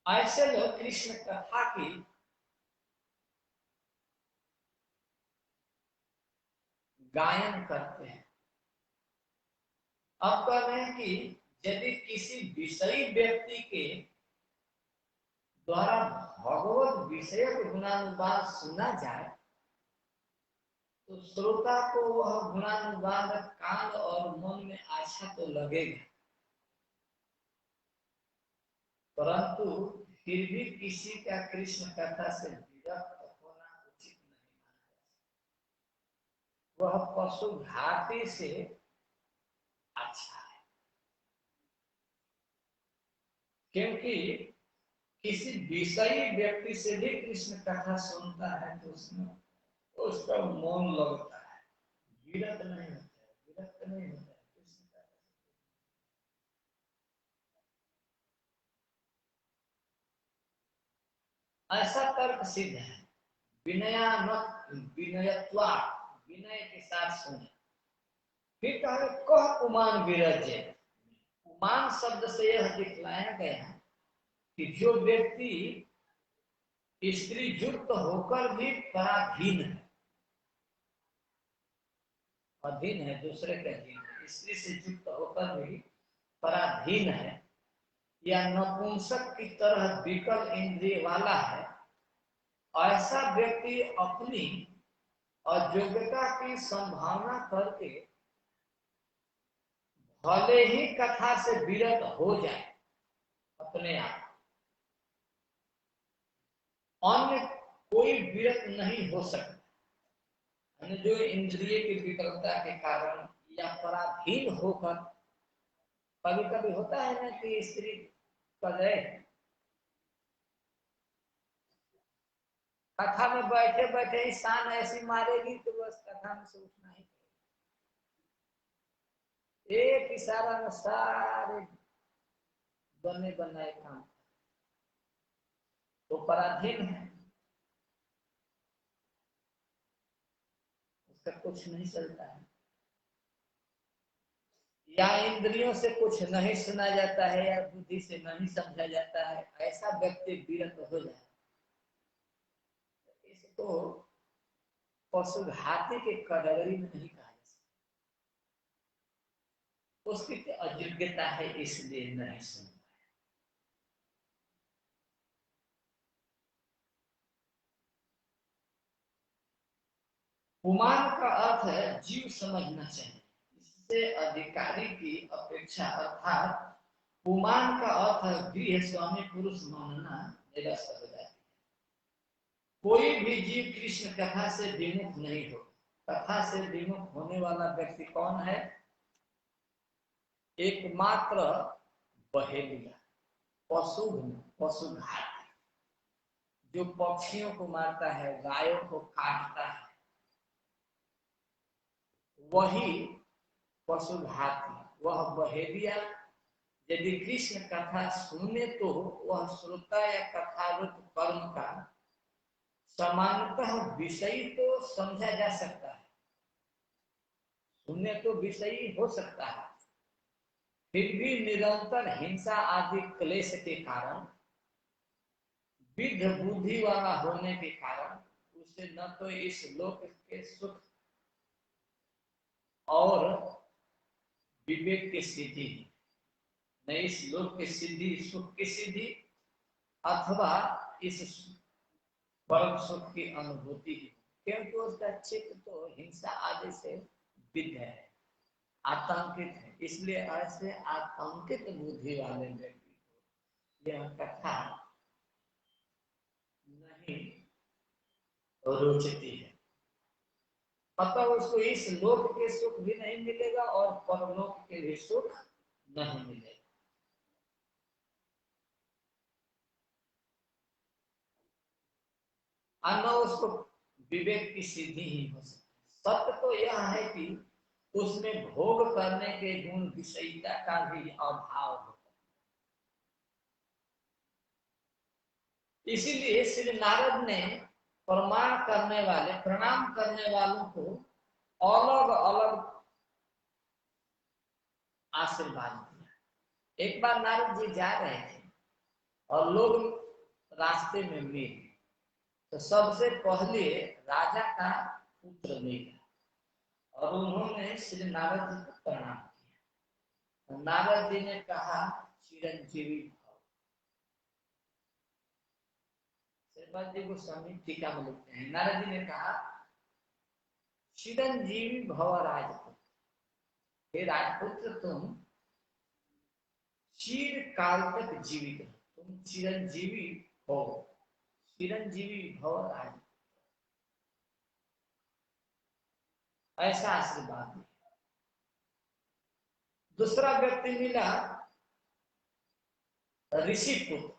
ऐसे लोग कृष्ण कथा की गायन करते हैं। अब कह रहे हैं कि यदि किसी विषयी व्यक्ति के द्वारा भगवत विषय गुणानुवाद सुना जाए तो श्रोता को वह गुणानुवाद कान और मन में अच्छा तो लगेगा, परंतु फिर भी किसी का कृष्ण कथा से विरक्त होना उचित नहीं माना। वह पशु घाटी से अच्छा है, क्योंकि किसी विषयी व्यक्ति से भी कृष्ण कथा सुनता है तो उसमें उसका मन लगता है, विरक्त नहीं होता है, विरक्त नहीं होता है कृष्ण कथा। ऐसा तर्क सिद्ध है। विनयानक विनयत्वा, विनय के साथ सुने। फिर कहा कह पुमान विरज्य। पुमान शब्द से यह दिखलाया गया कि जो व्यक्ति स्त्री युक्त होकर भी पराधीन है, अधीन है, दूसरे के अधीन है, स्त्री से युक्त होकर भी पराधीन है, या नपुंसक की तरह विकल इंद्रिय वाला है, ऐसा व्यक्ति अपनी अयोग्यता की संभावना करके भले ही कथा से विरत हो जाए अपने आप, अन्य कोई विरत नहीं हो सकता। जो इंद्रिय की विकलता के कारण या पराधीन होकर, कभी कभी होता है ना कि स्त्री करे कथा में बैठे बैठे ही शान ऐसी मारेगी तो बस कथा में से उठना ही, एक इशारा में सारे बने बनाए काम, तो पराधीन है, उसका कुछ नहीं चलता है, या इंद्रियों से कुछ नहीं सुना जाता है, या बुद्धि से नहीं समझा जाता है, ऐसा व्यक्ति विरत हो जाए, इसको पशुघाती के कैटेगरी में नहीं कहा जा सकता। उसकी अयोग्यता है इसलिए नहीं सुन। पुमान का अर्थ है जीव समझना चाहिए, इससे अधिकारी की अपेक्षा, अर्थात पुमान का अर्थ है गृह स्वामी पुरुष मानना निरस्त हो जाती है। कोई भी जीव कृष्ण कथा से विमुख नहीं हो। कथा से विमुख होने वाला व्यक्ति कौन है? एकमात्र बहेलिया, पशु पशुघाती, जो पक्षियों को मारता है, गायों को काटता है, वही पशुघाती, वह बहेलिया यदि कृष्ण कथा सुने तो वह श्रोता या कथारूप कर्म का सामान्यतः विषयी तो समझा जा सकता है, सुनने तो विषयी हो सकता है, फिर भी निरंतर हिंसा आदि क्लेश के कारण, विद्ध बुद्धि वाला होने के कारण उसे न तो इस लोक के सुख और विवेक की सिद्धि, न इस लोक की सिद्धि, सुख की सिद्धि, अथवा इस परम सुख की अनुभूति, क्योंकि उसका चित्त तो हिंसा आदि से विद्ध है, आतंकित है। इसलिए ऐसे आतंकित बुद्धि वाले व्यक्ति को यह कथा नहीं रुचती है, अतः उसको इस लोक के सुख भी नहीं मिलेगा और परलोक के भी सुख नहीं मिलेगा। न उसको विवेक की सिद्धि ही हो सकती। सत्य तो यह है कि उसमें भोग करने के गुण विषयिता का भी अभाव होता है। इसीलिए श्री नारद ने प्रणाम करने वालों को अलग अलग आशीर्वाद दिया। एक बार नारद जी जा रहे थे और लोग रास्ते में मिले, तो सबसे पहले राजा का पुत्र मिला और उन्होंने श्री नारद जी को प्रणाम किया। नारद जी ने कहा चिरंजीवी भव। श्रीपाद जी को स्वामी टीका में लिखते हैं, नारद जी ने कहा चिरंजीवी भव राजपुत्र, हे राजपुत्र तुम चिर काल तक जीवित हो, तुम चिरंजीवी हो, चिरंजीवी भव राज, ऐसा आशीर्वाद दिया। दूसरा व्यक्ति मिला ऋषि पुत्र,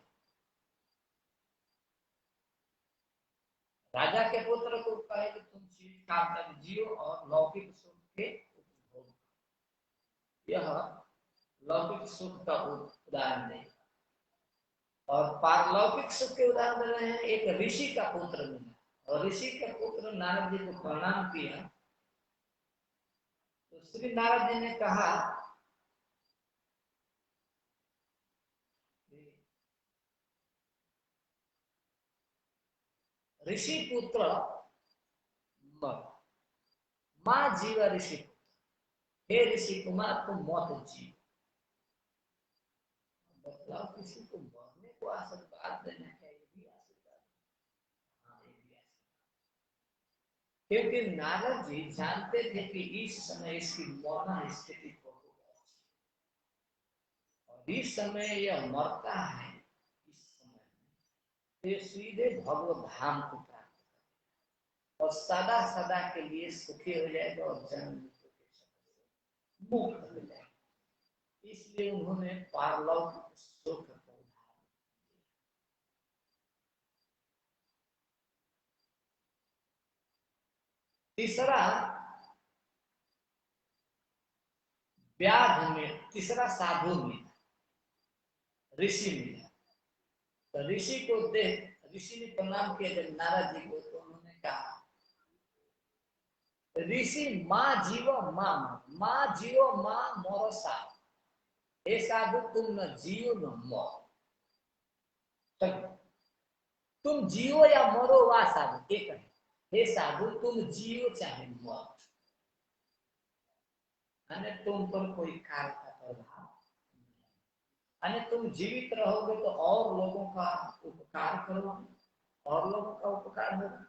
राजा के पुत्र को कहे कि तुम चिरकाल तक जियो और लौकिक सुख के उपभोग, यह लौकिक सुख का उदाहरण है। और पारलौकिक सुख के उदाहरण दे रहे हैं, एक ऋषि का पुत्र मिला, और ऋषि का पुत्र नारद जी को प्रणाम किया, तो श्री नारद जी ने कहा ऋषि पुत्र मां जीव ऋषि पुत्र, हे ऋषि कुमार तुम मत जीव। बतलाओ किसी को मरने को आशीर्वाद देना है, ये भी आशीर्वाद, हाँ ये भी आशीर्वाद। क्योंकि नारद जी जानते थे कि इस समय इसकी मौना स्थिति को होगा, और इस समय यह मरता है, इस समय में ये सीधे भगवत धाम को प्राप्त और सदा सदा के लिए सुखी हो जाएगा और जन्म मृत्यु के चक्कर से मुक्त हो जाएगा। इसलिए उन्होंने पारलौकिक सुख को धारण किया। तीसरा व्याध में, तीसरा साधु में ऋषि मिला, तो ऋषि को देख ऋषि ने प्रणाम किया जब नारद जी को, तो उन्होंने कहा ऋषि माँ जीव माँ जीव माँ मोर साधु, हे साधु तुम न जियो न मरो, तुम जियो या मरो वा साधु एक है, हे साधु तुम जियो चाहे मरो, अने तुम पर कोई कार्य का प्रभाव, अने तुम जीवित रहोगे तो और लोगों का उपकार करो, और लोगों का उपकार होगा,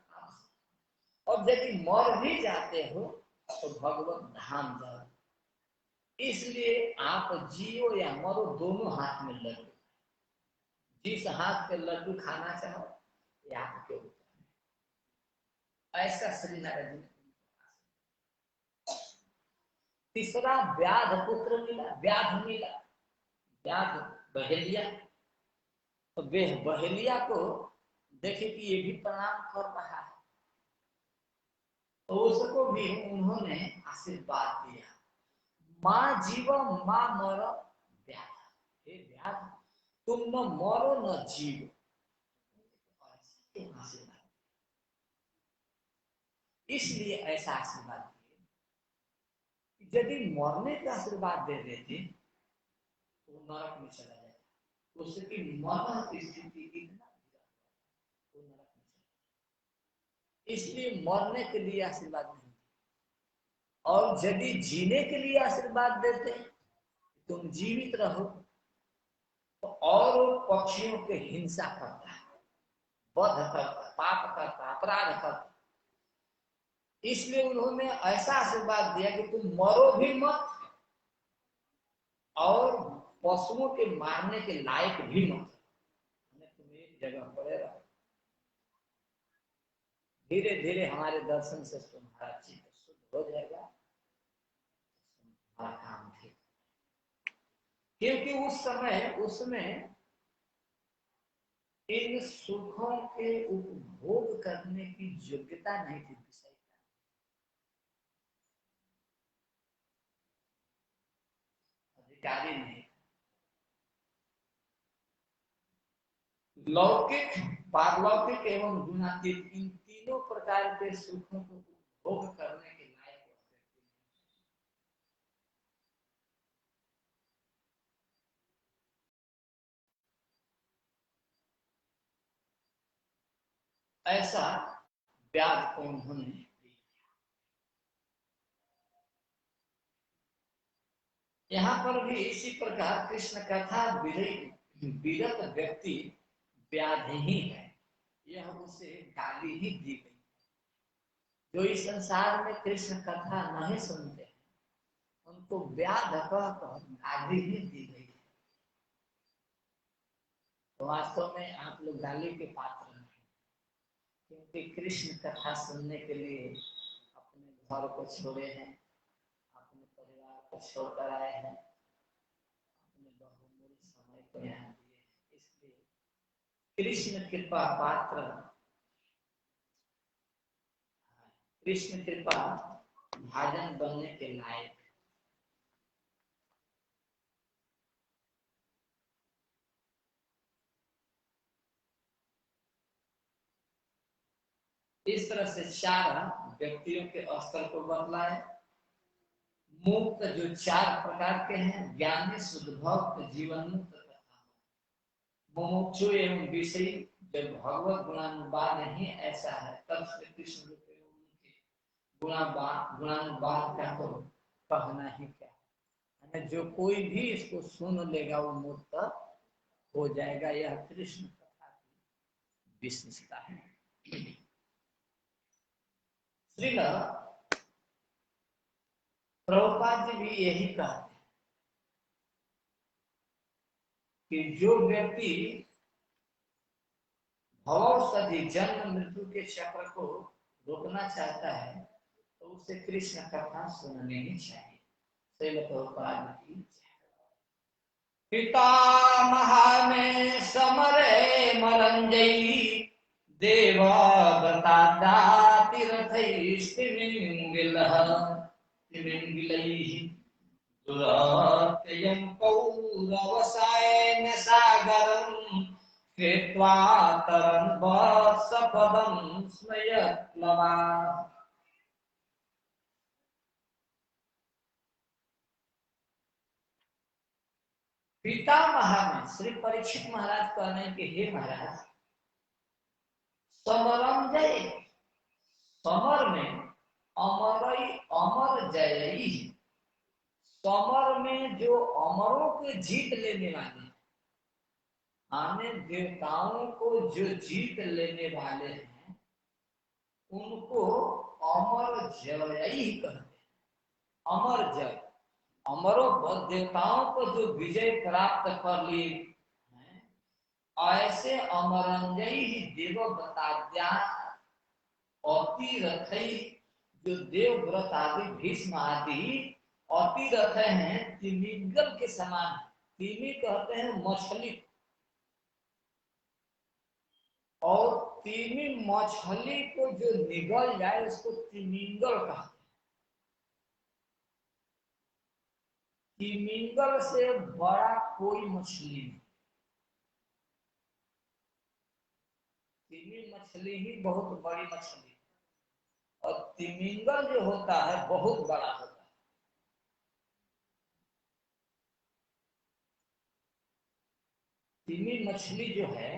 और यदि मर भी जाते हो तो भगवत धाम जाओ। इसलिए आप जियो या मरो दोनों हाथ में लड्डू, जिस हाथ पे लड्डू खाना चाहो ये आपके ऊपर, ऐसा श्री नारायण जी। तीसरा व्याध पुत्र मिला, व्याध मिला, व्याध बहेलिया, तो बहेलिया को देखे कि ये भी प्रणाम कर रहा है, तो उसको भी उन्होंने आशीर्वाद दिया, माँ जीव माँ मर व्याध, हे व्याध तुम न मरो न जीव, आशीर्वाद, इसलिए ऐसा आशीर्वाद दिए, यदि मरने का आशीर्वाद दे देते तो नरक में चला जाता, उसकी मरण की स्थिति इतना वो नरक में चला, इसलिए मरने के लिए आशीर्वाद नहीं, और यदि जीने के लिए आशीर्वाद देते तुम जीवित रहो, तो और पक्षियों के हिंसा करता है, वध करता, पाप करता, अपराध करता, इसलिए उन्होंने ऐसा आशीर्वाद दिया कि तुम मरो भी मत और पशुओं के मारने के लायक भी मत, तुम एक जगह पड़े रहो, धीरे धीरे हमारे दर्शन से तुम्हारा चित्त शुद्ध हो जाएगा, तुम्हारा काम ठीक, क्योंकि उस समय उसमें इन सुखों के उपभोग करने की योग्यता नहीं थी, अधिकारी नहीं, लौकिक पारलौकिक एवं गुणातीत इन तीनों प्रकार के सुखों को उपभोग करने के लायक ऐसा व्याध को उन्होंने, यहाँ पर भी इसी प्रकार कृष्ण कथा विरत व्यक्ति व्याध ही है, यह उसे गाली ही दी गई, जो इस संसार में कृष्ण कथा नहीं सुनते उनको व्याध कहकर गाली ही दी गई, तो वास्तव में आप लोग गाली के पात्र नहीं, क्योंकि कृष्ण कथा सुनने के लिए अपने घर को छोड़े हैं, अपने परिवार को छोड़कर आए हैं, अपने बहुमूल्य समय को यहाँ दिए हैं। इसलिए कृष्ण कृपा पात्र, कृष्ण कृपा भाजन बनने के लायक। इस तरह से चार व्यक्तियों के स्तर को बदलाए। मुक्त जो चार प्रकार के हैं, ज्ञानी, शुद्ध भक्त, जीवन मुक्त तथा मुमुक्षु एवं विषयी। जब भगवत गुणानुवाद नहीं ऐसा है, तब श्री कृष्ण रूप उनके गुणानुवाद का तो कहना ही क्या। जो कोई भी इसको सुन लेगा वो मुक्त हो जाएगा। यह कृष्ण कथा की विशेषता है। श्रील प्रभुपाद जी भी यही कहते हैं कि जो व्यक्ति भवौषधि जन्म मृत्यु के चक्र को रोकना चाहता है तो उसे कृष्ण कथा सुननी ही चाहिए। श्रील प्रभुपाद की पितामह में समरे मरंजयी देवा दुरात्ययं कौरवसायन सागरं कृत्वा तरन् वत्सपदं स्मयत्प्लवा। पितामह में श्री परीक्षित महाराज कहने के हे महाराज, समरम जय, समर में अमरई अमर जयई, समर में जो अमरों के जीत लेने वाले, आने देवताओं को जो जीत लेने वाले हैं उनको अमर जयई कहते हैं। अमर जय, अमरों देवताओं को जो विजय प्राप्त कर लिए हैं, ऐसे अमरंजयी ही देव बताद्या अतिरथई, जो देवव्रत आदि भीष्म आदि अतिरथ हैं, तिमिंगल के समान। तिमी कहते हैं मछली, और तिमी मछली को जो निगल जाए उसको तिमिंगल कहते हैं। तिमिंगल से बड़ा कोई मछली नहीं, तिमी मछली ही बहुत बड़ी मछली, और तिमिंगल जो होता है बहुत बड़ा होता है। तिमी मछली जो है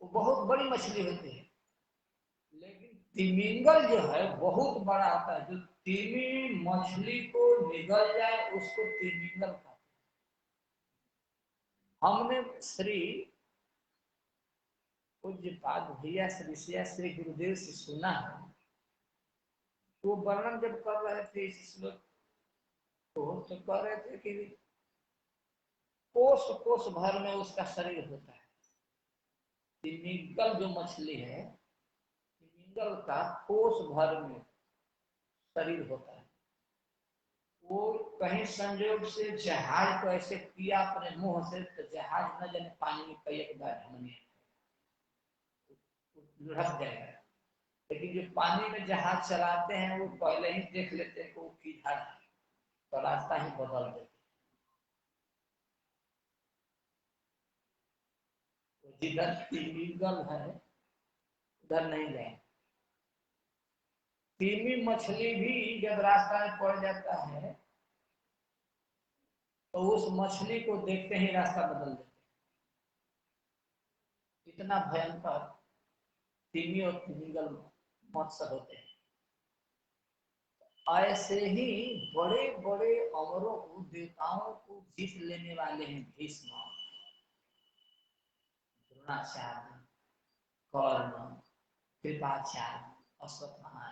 वो बहुत बड़ी मछली होती है, लेकिन तिमिंगल जो है बहुत बड़ा होता है। जो तिमी मछली को निगल जाए उसको तिमिंगल कहते हैं। हमने श्री पूज्यपाद भैया श्री गुरुदेव से सुना है, वो वर्णन जब कर रहे थे इस श्लोक को, तो कह रहे थे कि कोस कोस भर में उसका शरीर होता है। तिमिंगल जो मछली है, तिमिंगल का कोस भर में शरीर होता है। वो कहीं संयोग से जहाज को ऐसे किया अपने मुंह से, तो जहाज न जाने पानी में कई एक बार लुढ़क जाएगा। लेकिन जो पानी में जहाज चलाते हैं वो पहले ही देख लेते हैं कि वो किधर है, तो रास्ता ही बदल देते हैं। तो जिधर तिमिंगल है उधर नहीं जाए। तिमी मछली भी जब रास्ता में पड़ जाता है तो उस मछली को देखते ही रास्ता बदल देते हैं। इतना भयंकर तिमी और तिमिंगल मत्स्य होते हैं। ऐसे ही बड़े बड़े अमरों को, देवताओं को जीत लेने वाले हैं भीष्म, द्रोणाचार्य, कर्ण, कृपाचार्य, अश्वत्थामा।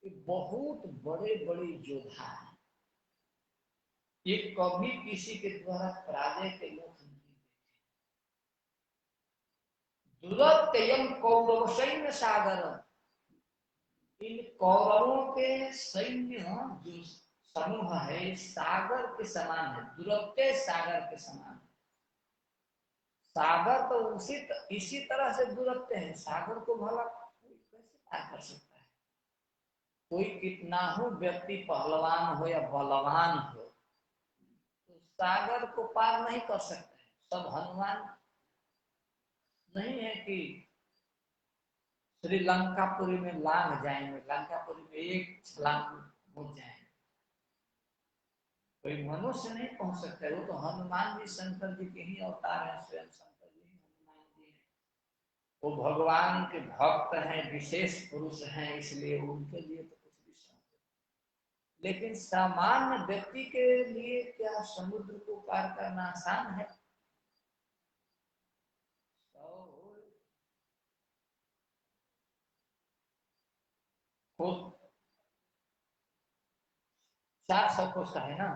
ये बहुत बड़े बड़े योद्धा हैं। ये कभी किसी के द्वारा पराजय के मुख नहीं देखे। दुरत्ययम कौरव सैन्य सागर, इन कौरवों के सैन्य जो समूह है सागर के समान है, दुरत्य सागर के समान है। सागर तो इसी तरह से दुरत्य है, सागर को भला कोई कैसे पार कर सकता है? कोई कितना हो व्यक्ति पहलवान हो या बलवान हो, तो सागर को पार नहीं कर सकता है। सब हनुमान नहीं है कि श्रीलंकापुरी में लांग जाएंगे, लंकापुरी में एक छलांग मुड़ जाएंगे। कोई मनुष्य नहीं पहुंच सकता है। वो तो हनुमान जी शंकर जी के ही अवतार है, स्वयं शंकर जी हनुमान जी हैं। वो भगवान के भक्त हैं, विशेष पुरुष हैं, इसलिए उनके लिए तो कुछ भी संभव। लेकिन सामान्य व्यक्ति के लिए क्या समुद्र को पार करना आसान है? तो 400 कोस का है ना,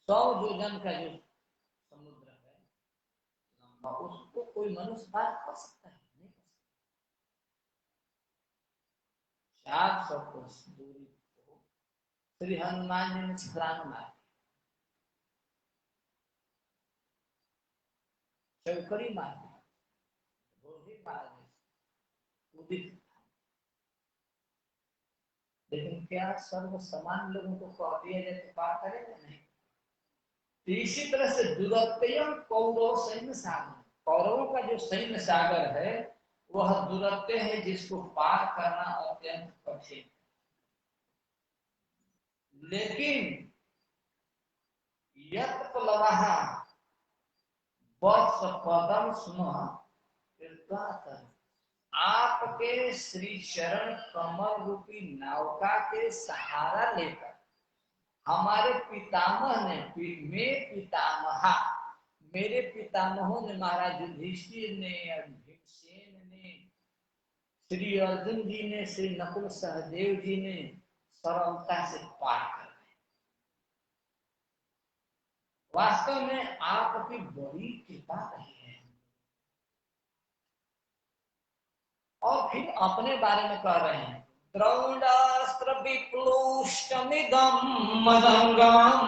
100 योजन का जो समुद्र है लंबा, उसको कोई मनुष्य पार कर सकता है? नहीं कर सकता। 400 कोस दूरी को श्री हनुमान जी ने छलांग मारी, चौकड़ी मारी, गोली मारने उदित। लेकिन क्या सर्व समान लोगों को कह दिया जाए तो पार करेगा? नहीं। तो इसी तरह से दुरत्यम कौरव सैन्य सागर, कौरवों का जो सैन्य सागर है वह दुरत्य है, जिसको पार करना अत्यंत कठिन। लेकिन यत् प्लवः वत्स पदम स्म कृत्वा, आपके श्री चरण कमल रूपी नौका के सहारा लेकर हमारे पितामह ने, पितामहा, मेरे पितामहों ने, महाराज युधिष्ठिर ने, भीमसेन ने, श्री अर्जुन जी ने, श्री नकुल सहदेव जी ने सरलता से पार कर गए। वास्तव में आपकी बड़ी कृपा रही है। और फिर अपने बारे में कह रहे हैं, द्रोणास्त्र विप्लुष्टमिदं मदंगम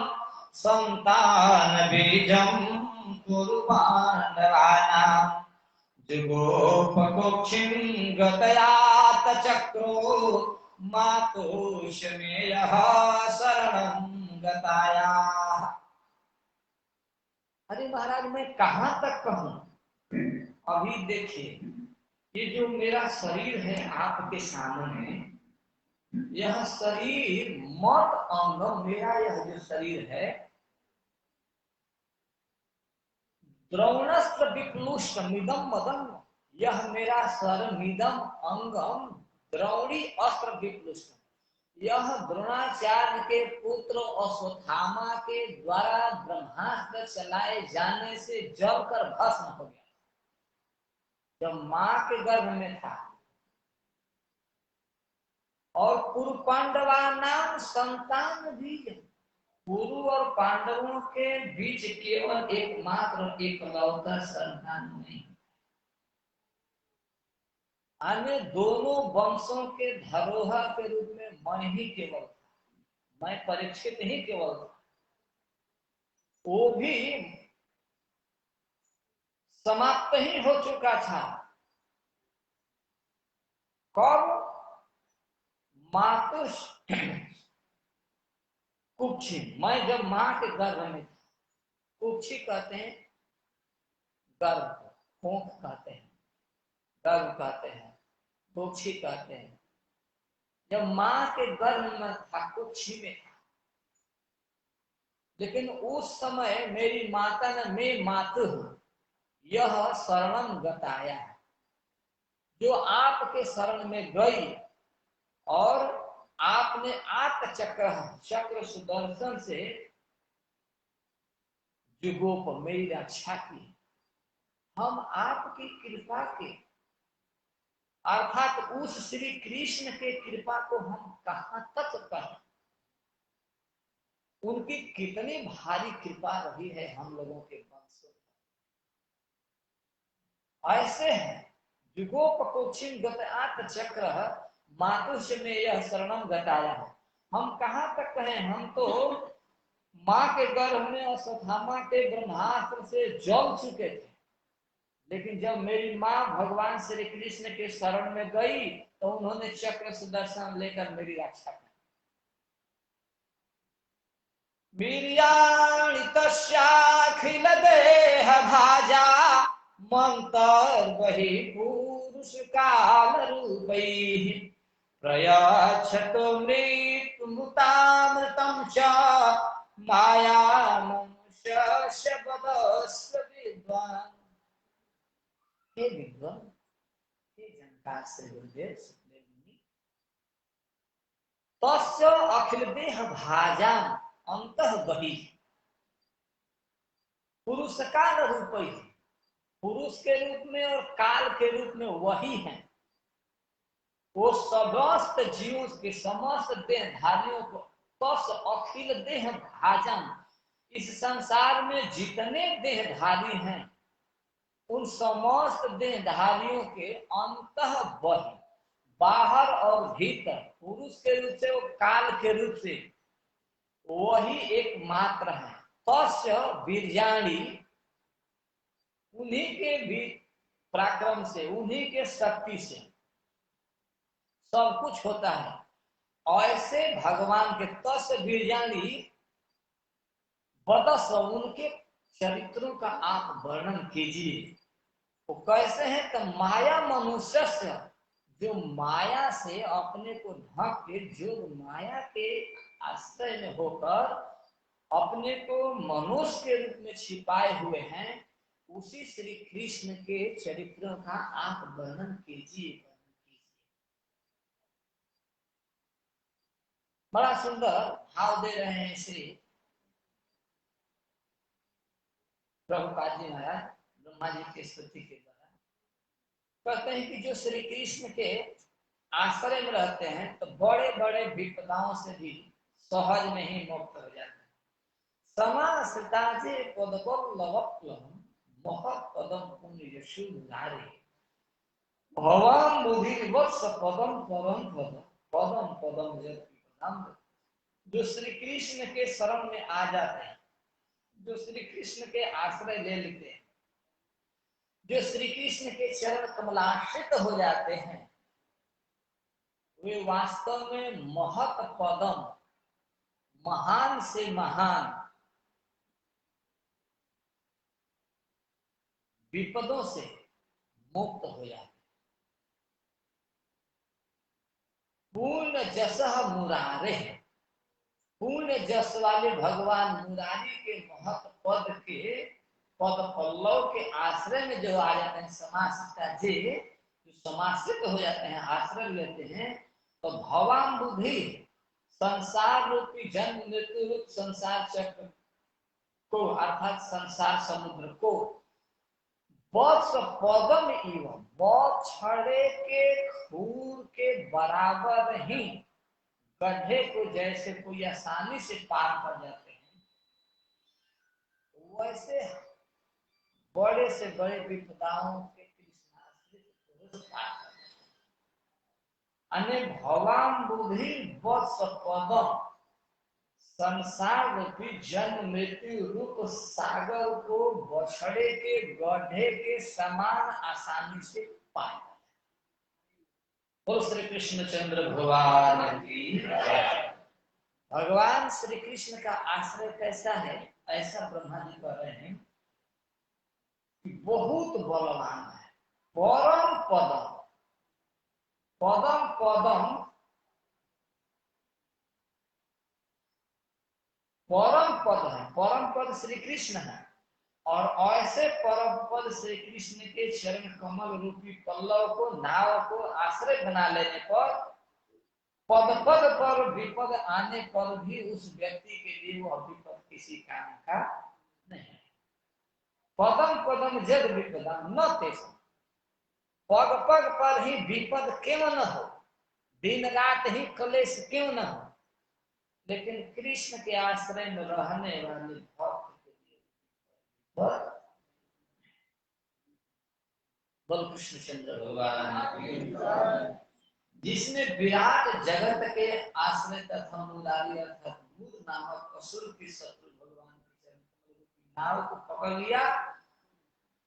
संतान बीजम कुर्वाणवानां जुगोपकुक्षिं गतयात चक्रो मातोषमेयः शरणं गतायाः। अरे महाराज, मैं कहां तक कहूं? अभी देखिए, ये जो मेरा शरीर है आपके सामने, यह शरीर मत अंग, मेरा यह जो शरीर है द्रोणस्त्र विप्लुष्ट मिदम मदम, यह मेरा सर मिदम अंगम द्रोणी अस्त्र विप्लुष्ट, यह द्रोणाचार्य के पुत्र अश्वत्थामा के द्वारा ब्रह्मास्त्र चलाए जाने से जलकर भस्म हो गया। जब मां के गर्भ में था, और पूर्व पांडवा नाम संतान बीज, गुरु और पांडवों के बीच केवल एकमात्र एकलौता संतान नहीं, अन्य दोनों वंशों के धरोहर के रूप में मैं ही केवल था, मैं परीक्षित ही केवल था। वो भी समाप्त ही हो चुका था। कब? मातुष कुक्षी, मैं जब मां के गर्भ में था। कुक्षी कहते हैं गर्भ, खोख कहते हैं, गर्भ कहते हैं, कुक्षी कहते हैं। जब मां के गर्भ में था, कुक्षी में था। लेकिन उस समय मेरी माता ने, मैं मातु यह शरणम गताया, जो आपके शरण में गई और आपने आत चक्र, चक्र सुदर्शन से जुगोप मेरी रक्षा की। हम आपकी कृपा के, अर्थात उस श्री कृष्ण के कृपा को हम कहां तक कहें? उनकी कितनी भारी कृपा रही है हम लोगों के वंशों पर। ऐसे है युगोपकोक्षिम गतआत चक्र मातुष में यह शरणम गताया है। हम कहाँ तक कहें, हम तो माँ के गर्भ में अश्वत्थामा के ब्रह्मास्त्र से जल चुके थे, लेकिन जब मेरी माँ भगवान श्री कृष्ण के शरण में गई तो उन्होंने चक्र सुदर्शन लेकर मेरी रक्षा की। वीर्याणि तस्याखिल देह भाजा मंतर्बहि पुरुष काल रूपैः प्रयच्छतो मृत्युमुतामृतं च माया मनुष्यस्य वदस्व विद्वान्। हे विद्वान, हे जनता से गुरुदेव सुखदेव मुनि, तस्य अखिल देह भाजाम अंतः बहि पुरुष काल रूप ही, पुरुष के रूप में और काल के रूप में वही है। वो समस्त जीवों के समस्त देहधारियों को तस अखिल देह भाजन, इस संसार में जितने देहधारी हैं उन समस्त देहधारियों के अंतः बहि, बाहर और भीतर, पुरुष के रूप से और काल के रूप से वही एक मात्र है। तस्य वीर्याणि, उन्हीं के भी पराक्रम से, उन्हीं के शक्ति से सब कुछ होता है। ऐसे भगवान के तस्य वीर्याणि बदस, उनके चरित्रों का आप वर्णन कीजिए। वो कैसे हैं? तो माया मनुष्य से, जो माया से अपने को ढक के, जो माया के आश्रय में होकर अपने को मनुष्य के रूप में छिपाए हुए हैं, उसी श्री कृष्ण के चरित्रों का आप वर्णन कीजिए। बड़ा सुंदर भाव दे रहे हैं श्री प्रभुपाद जी महाराज ब्रह्मा जी की स्तुति के द्वारा। कहते हैं कि जो श्री कृष्ण के आश्रय में रहते हैं तो बड़े बड़े विपदाओं से भी सहज में ही मुक्त हो जाते हैं। समाश्रिताजे पदपल्लवप्लवम् महत् पदम पुण्य यशु नारे भवान बुद्धिवत्स पदम परम पद पदम पदम जगम। जो श्री कृष्ण के शरण में आ जाते हैं, जो श्री कृष्ण के आश्रय ले लेते हैं, जो श्री कृष्ण के चरण कमलाश्रित हो जाते हैं, वे वास्तव में महत् पदम, महान से महान विपदों से मुक्त हो जाते। पूर्ण जस मुरारे, पूर्ण जस वाले भगवान मुरारी के महत् पद के पद पल्लव के आश्रय में जो आ जाते हैं, समाश्रिता जे, जो समाश्रित हो जाते हैं, आश्रय लेते हैं, तो भवान बुद्धि, संसार रूपी जन्म मृत्यु रूप संसार चक्र को, अर्थात संसार समुद्र को, वत्स पदम एवं बछड़े के खूर के बराबर ही, गड्ढे को जैसे कोई आसानी से पार कर जाते हैं, वैसे बड़े से बड़े विपदाओं के कृष्णाश्रित पुरुष पार कर जाते हैं। अने भवान बुद्धि वत्स पदम, संसार रूपी जन्म मृत्यु रूप सागर को बछड़े के गड्ढे के समान आसानी से पार। और श्री कृष्ण चंद्र भगवान की भगवान श्री कृष्ण का आश्रय कैसा है? ऐसा ब्रह्मा जी कह रहे हैं कि बहुत बलवान है। परम पदम, पदम पदम, परम पद है, परम पद श्री कृष्ण है। और ऐसे परम पद श्री कृष्ण के चरण कमल रूपी पल्लव को, नाव को आश्रय बना लेने पर, पद पद पर विपद आने पर भी उस व्यक्ति के लिए वह विपद किसी काम का नहीं है। पदम पदम जग विपदा न तेसम, पग पग पर ही विपद क्यों न हो, दिन रात ही कलेश क्यों न हो, लेकिन कृष्ण के आश्रय में रहने वाले भक्त के लिए बोल कृष्णचंद्र भगवान। जिसने विराट जगत के आश्रय तथा मुरारी अर्थात भूत नामक असुर की शत्रु भगवान के चरण की नाव को पकड़ लिया,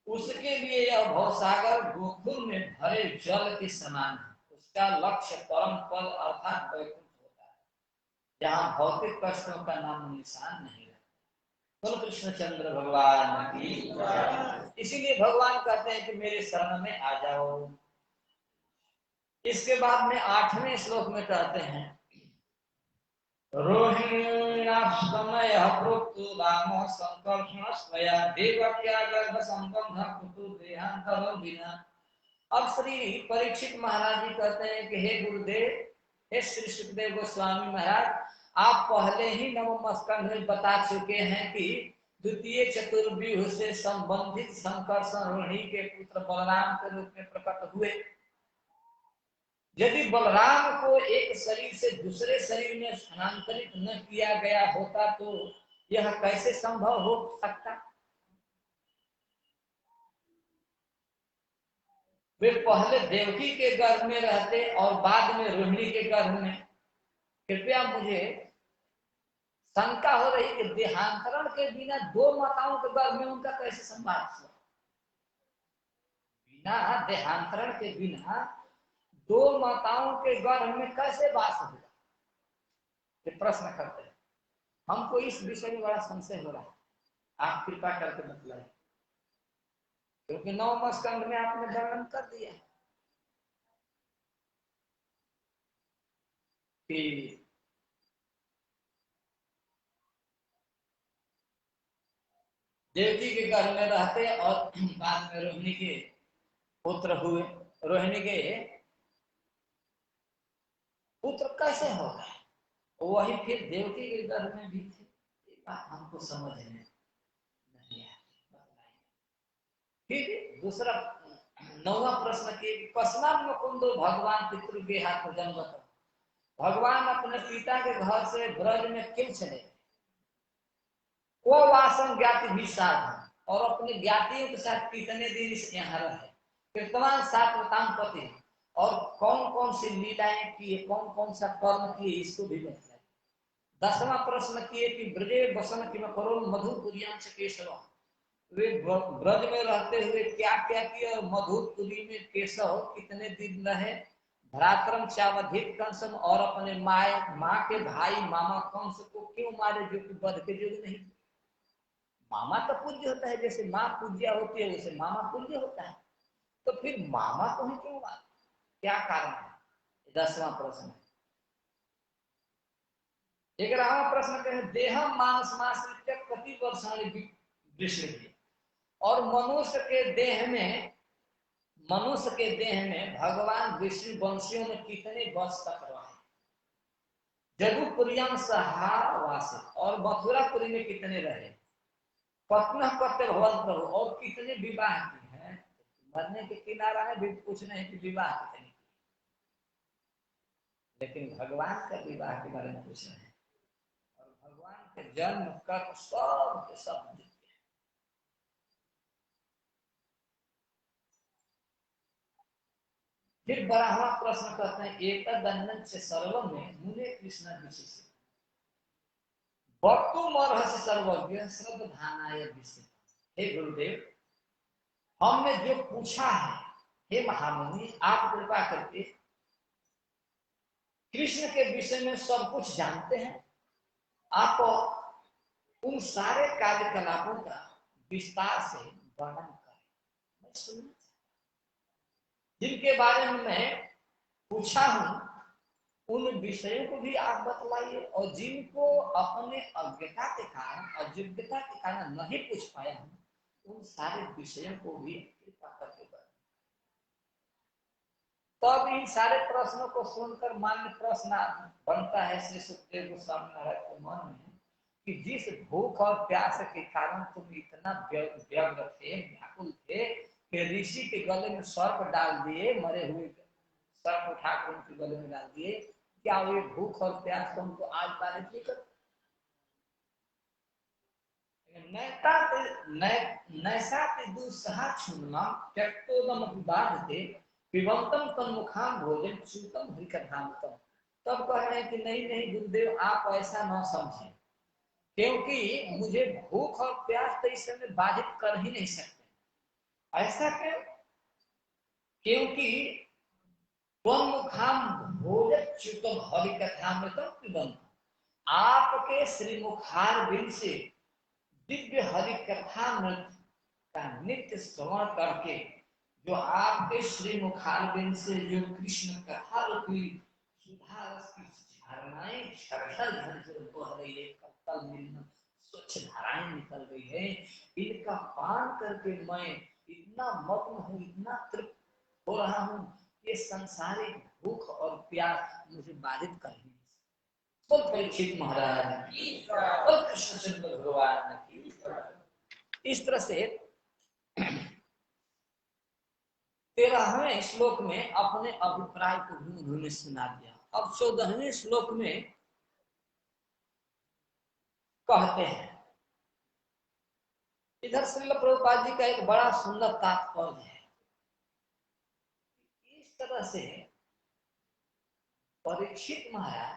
उसके लिए यह भवसागर गोकुल में भरे जल के समान है। उसका लक्ष्य परम पद अर्थात वैकुंठ होता है, जहाँ भौतिक कष्टों का नाम निशान नहीं रहता। बोल कृष्णचंद्र भगवान की। इसीलिए भगवान कहते हैं कि मेरे शरण में आ जाओ। इसके बाद में 8वें श्लोक में कहते हैं रोहिण्याष्टमय प्रोक्तो रामो संकर्षणस्त्वया देवक्या गर्भ संबंध कुतु देहांतरो बिना। अब श्री परीक्षित महाराज जी कहते हैं कि हे गुरुदेव, हे श्री सुखदेव गोस्वामी महाराज, आप पहले ही नवम स्कंध में बता चुके हैं कि द्वितीय चतुर्व्यूह से संबंधित संकर्षण रोहिणी के पुत्र बलराम के रूप में प्रकट हुए। यदि बलराम को एक शरीर से दूसरे शरीर में स्थानांतरित न किया गया होता तो यह कैसे संभव हो सकता। वे पहले देवकी के गर्भ में रहते और बाद में रोहिणी के गर्भ में। कृपया मुझे शंका हो रही कि देहांतरण के बिना दो माताओं के गर्भ में उनका कैसे संवाद हुआ। बिना देहांतरण के बिना दो माताओं के गर्भ में कैसे वास हुआ, ये प्रश्न करते हैं। हमको इस विषय में बड़ा संशय हो रहा है, आप कृपा करके बतलाइए, क्योंकि नवम स्कंध में आपने वर्णन कर दिया कि देवकी के गर्भ में रहते और बाद में रोहिणी के पुत्र हुए। रोहिणी के पुत्र कैसे हो गए, वही फिर देवकी के गर्भ में भी थे। ये बात हमको समझ में नहीं आती। फिर दूसरा 9वां प्रश्न के पश्चिम मुकुंदो भगवान पितृगेहात जन्मत। भगवान अपने पिता के घर से ब्रज में क्यों चले, वो वासन ज्ञाति भी साधन, और अपने ज्ञातियों के साथ कितने दिन इस यहाँ रहे। कीर्तमान सात्वताम पति, और कौन कौन सी लीलाएं किए, कौन कौन सा कर्म किए, इसको भी बताइए। 10वां प्रश्न किए कि ब्रजे बसन कि करो मधुपुरियांश केशव, वे ब्रज में रहते हुए क्या क्या किए और मधुपुरी में केशव कितने दिन रहे। भ्रातरम चावधिक कंसम, और अपने माँ के भाई मामा कंस को क्यों मारे, जो कि वध के योग्य नहीं। मामा तो पूज्य होता है, जैसे माँ पूज्य होती है वैसे मामा पूज्य होता है, तो फिर मामा को ही क्यों मारे, क्या कारण है। 10वां प्रश्न। 11वां प्रश्न कहें देहम मानस माश्रित्य प्रति वर्षाणी विश्लेषण, और मनुष्य के देह में भगवान विष्णु वंशियों ने कितने वर्ष तक रहे। जदुपुरियम सहावास, और मथुरापुरी में कितने रहे। पत्न कत्य भवन प्रभु, और कितने विवाह की है। मरने के किनारा है भी पूछ रहे हैं कि विवाह कितने, लेकिन भगवान का विवाह के बारे में पूछ रहे हैं। और भगवान के जन्म कर्म सब के सब। फिर 12वां प्रश्न करते हैं एक दंडन से सर्वम में मुने कृष्ण विशेष वक्तु मरहस्य सर्वज्ञ श्रद्धानाय विषय। हे गुरुदेव, हमने जो पूछा है, हे महामुनि, आप कृपा करके कृष्ण के विषय में सब कुछ जानते हैं, आप उन सारे कार्यकलापों का विस्तार से वर्णन करें। मैं सुनना जिनके बारे में मैं पूछा हूं उन विषयों को भी आप बतलाइए, और जिनको अपने अज्ञता के कारण अयोग्यता के कारण नहीं पूछ पाया हूं उन सारे विषयों को भी कृपा करके बताइए। तब इन सारे प्रश्नों को सुनकर मान्य प्रश्न बनता है श्री सुखदेव गोस्वामी महाराज के मन में कि जिस भूख और प्यास के कारण तुम इतना व्यग्र थे, व्याकुल थे कि ऋषि के गले में सर्प डाल दिए, मरे हुए सर्प उठाकर उनके गले में डाल दिए, क्या ये भूख और प्यास तुमको आज बारिश नहीं कर। नैसा दुस्सहा छुन्मा त्यक्तोदम विवादते पिबंतम तन्मुखाम भोजन सूतम हरिकथामृतम। तब कह रहे हैं कि नहीं नहीं गुरुदेव, आप ऐसा न समझें, क्योंकि मुझे भूख और प्यास तो इस समय बाधित कर ही नहीं सकते। ऐसा क्यों? क्योंकि तन्मुखाम भोजन सूतम हरिकथामृतम पिबंतम, आपके श्रीमुखार बिल से दिव्य हरि कथामृत का नित्य श्रवण करके, जो आपके श्री मुखारबिंद से जो कृष्ण कथा रूपी सुधा रस की झरनाएं झरझर झरझर बह रही है, कत्तल मिलन स्वच्छ धाराएं निकल रही है, इनका पान करके मैं इतना मग्न हूँ, इतना तृप्त हो रहा हूँ कि संसारिक भूख और प्यास मुझे बाधित कर ही तो परीक्षित महाराज की और कृष्णचंद्र भगवान की। इस तरह से 13वें श्लोक में अपने अभिप्राय को भी उन्होंने सुना दिया। अब 14वें श्लोक में कहते हैं, इधर श्रील प्रभुपाद जी का एक बड़ा सुंदर तात्पर्य है। इस तरह से परीक्षित महाराज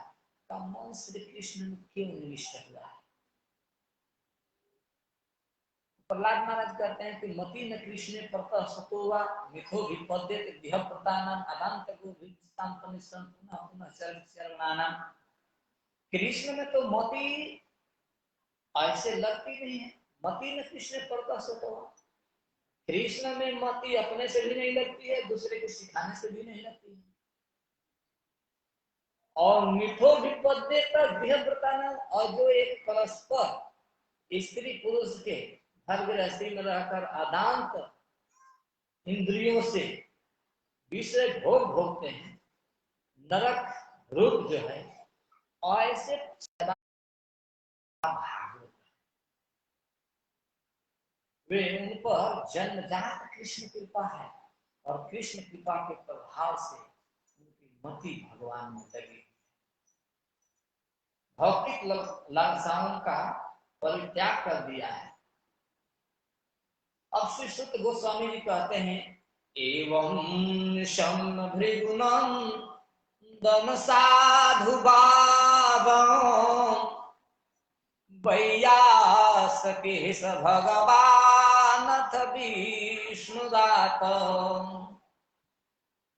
का मन श्री कृष्ण में क्यों निविष्ट हुआ है? प्रहलाद महाराज कहते हैं कि मति न कृष्ण प्रतः सतोवा मिथो विपद्यते देह प्रतानाम अदांत को विस्ताम तनिसन पुनः पुनः शरणानाम। कृष्ण में तो मति ऐसे लगती नहीं है। मति न कृष्ण प्रतः सतोवा, कृष्ण में मति अपने से भी नहीं लगती है, दूसरे के सिखाने से भी नहीं लगती है। और मिथो विपद्यते देह प्रतानाम, और जो एक परस्पर स्त्री पुरुष के हर गृहस्थी में रहकर अदांत इंद्रियों से विषय भोग भोगते हैं, नरक रूप जो है, ऐसे वे उन पर जन्मजात कृष्ण कृपा है, और कृष्ण कृपा के प्रभाव से उनकी मति भगवान में लगी। भौतिक लालसाओं का परित्याग कर दिया है। अब श्री सुत गोस्वामी जी कहते हैं, एवं शम भृगुणं दम साधु वैयासकेश भगवानथ विष्णुदात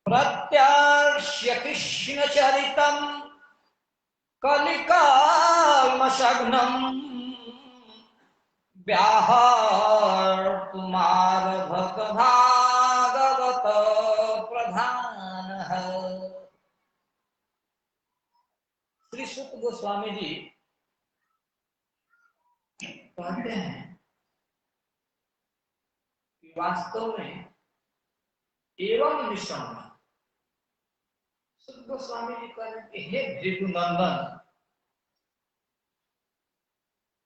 प्रत्यक्ष्य कृष्ण चरितम कलिकामशग्नम व्याहर्तुमार भक्त भागवत प्रधान है। श्री सुत गोस्वामी जी कहते हैं कि वास्तव में एवं निशम्य, सुत गोस्वामी जी कहते हैं कि हे भृगुनंदन,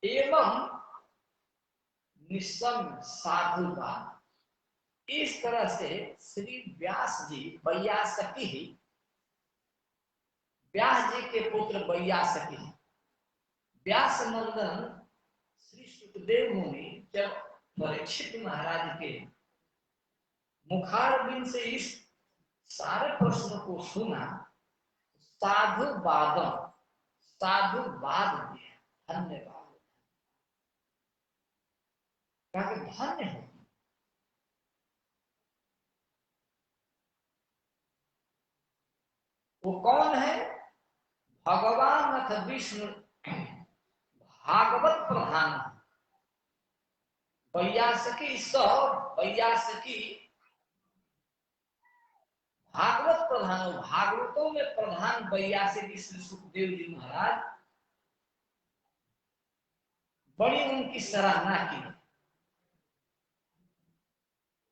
एवं निशम्य साधुवान। इस तरह से श्री व्यास जी वैयासकी, व्यास जी के पुत्र वैयासकी, व्यास नंदन श्री सुखदेव मुनि जब परीक्षित महाराज के मुखारबिंद से इस सारे प्रश्नों को सुना, साधुवाद दिया, धन्यवाद, धन्य है। वो कौन है? भगवान अथ विष्णु भागवत प्रधान। वैयासकी सब वैयासकी भागवत प्रधान, भागवतों में प्रधान वैयासकी श्री सुखदेव जी महाराज, बड़ी उनकी सराहना की।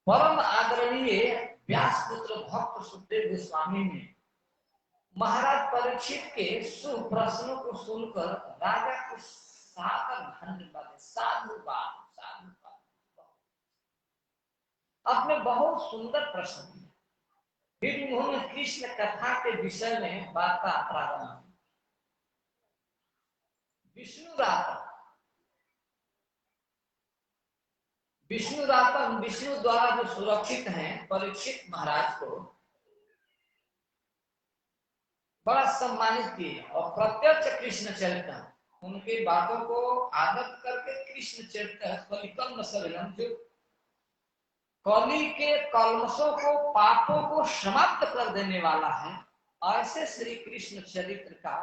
परम आदरणीय व्यासपुत्र भक्त सुखदेव गोस्वामी ने महाराज परीक्षित के शुभ प्रश्नों को सुनकर राजा को साकर धन्यवाद, साधुवाद, आपने बहुत सुंदर प्रश्न किया। फिर उन्होंने कृष्ण कथा के विषय में वार्ता प्रारंभ की। विष्णु रात विष्णु द्वारा जो सुरक्षित हैं, परीक्षित महाराज को बड़ा सम्मानित किए और प्रत्यक्ष कृष्ण चरित्र, उनकी बातों को आदत करके कृष्ण चरित्र परिकल्म सलिलम, जो कली के कलमशों को, पापों को समाप्त कर देने वाला है, ऐसे श्री कृष्ण चरित्र का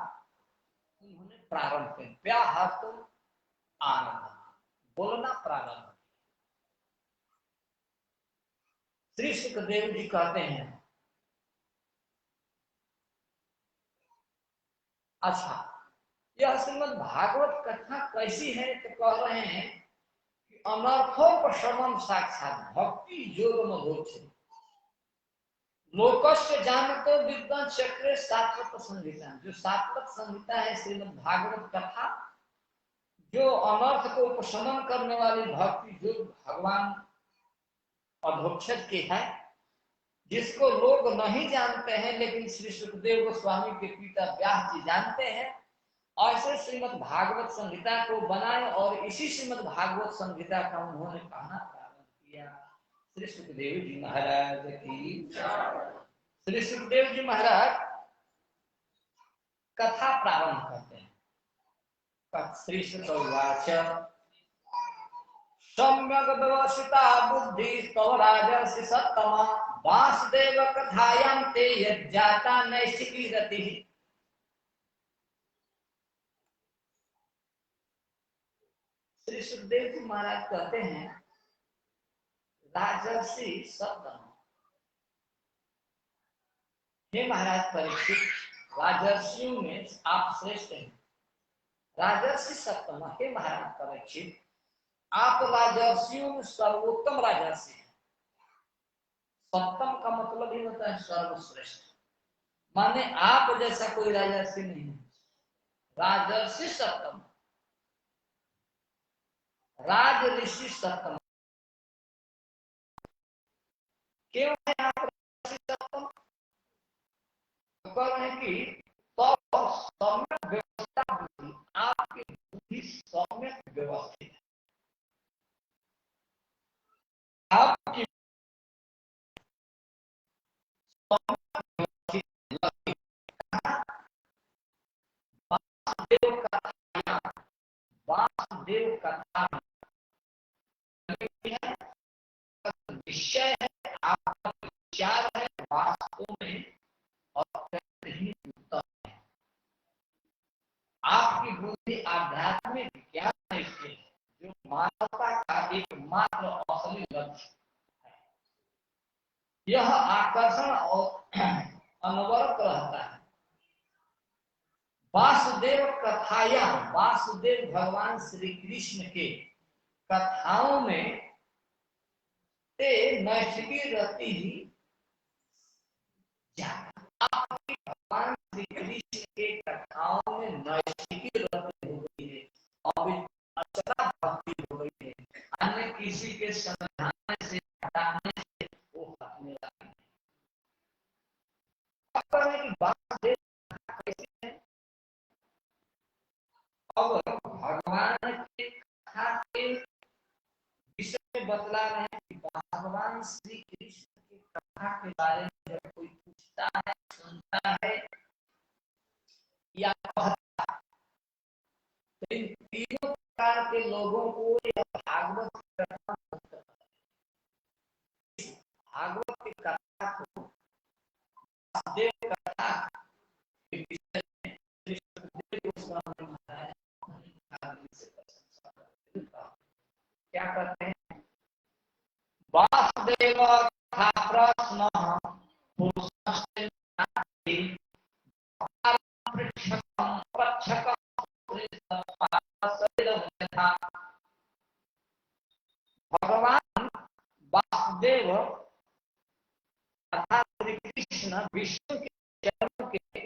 उन्होंने प्रारंभ किया। व्याहत आरंभ, बोलना प्रारंभ। श्री सुखदेव जी कहते हैं, अच्छा यह श्रीमद् भागवत कथा कैसी है, तो कह रहे हैं कि अनर्थोपशमन साक्षात भक्ति योग मधुर, लोकस्य जानतो विद्वान चक्रे सात्वत संहिता, जो सात्वत संहिता है श्रीमद् भागवत कथा, जो अनर्थ को उपशमन करने वाली भक्ति जो भगवान अधोक्षज की है, जिसको लोग नहीं जानते हैं लेकिन श्री सुखदेव गोस्वामी के पिता व्यास जी जानते हैं, ऐसे श्रीमद् भागवत संहिता को बनाए और इसी श्रीमद् भागवत संहिता का उन्होंने कहना प्रारंभ किया। श्री सुखदेव जी महाराज की। श्री सुखदेव जी महाराज कथा प्रारंभ करते हैं। श्री सुखवाच सम्यक व्यवस्थिता बुद्धि तव राजर्षि सत्तमा वासुदेव कथायां ते यज्जाता नैष्ठिकी रति। श्री सुखदेव जी महाराज कहते हैं, राजर्षि सत्तमा, हे महाराज परीक्षित, राजर्षियों में आप श्रेष्ठ हैं। राजर्षि सत्तमा, हे महाराज परीक्षित, आप राजर्षियों में सर्वोत्तम राजर्षि हैं। सत्तम का मतलब ही होता है सर्वश्रेष्ठ, माने आप जैसा कोई राजर्षि नहीं है। राजर्षि सत्तम, राज ऋषि सत्तम। क्यों है आप राजर्षि सत्तम? कह रहे हैं कि तो सम्यक व्यवस्था बुद्धि, आपकी बुद्धि सम्यक व्यवस्थित है, आपकी वासुदेव कथा, वासुदेव कथा विषय है, आपका विचार है वास्तव में अत्यंत ही उत्तम है। आपकी बुद्धि आध्यात्मिक ज्ञान है, जो मानवता का एकमात्र असली लक्ष्य है। यह आकर्षण और अनवरत रहता है। वासुदेव कथाया, वासुदेव भगवान श्री कृष्ण के कथाओं में ते नैष्ठिकी रति ही जाता। आपकी भगवान श्री कृष्ण के कथाओं में नैष्ठिकी रति हो गई है, और अचला भक्ति हो गई है, अन्य किसी के समझाने से हटाने से वो हटने लगी है। वासुदेव कैसे है? अब भगवान के कथा के विषय में बतला रहे हैं कि भगवान श्री कृष्ण की कथा के बारे में जब कोई पूछता है, सुनता है या कहता है, तो इन तीनों प्रकार के लोगों को यह भागवत की कथा, भागवत की कथा को वासुदेव कथा के विषय में श्री सुखदेव गोस्वामी महाराज क्या करते हैं? वासुदेव कथा प्रश्न भगवान वासुदेव तथा श्री कृष्ण विष्णु के चरणों के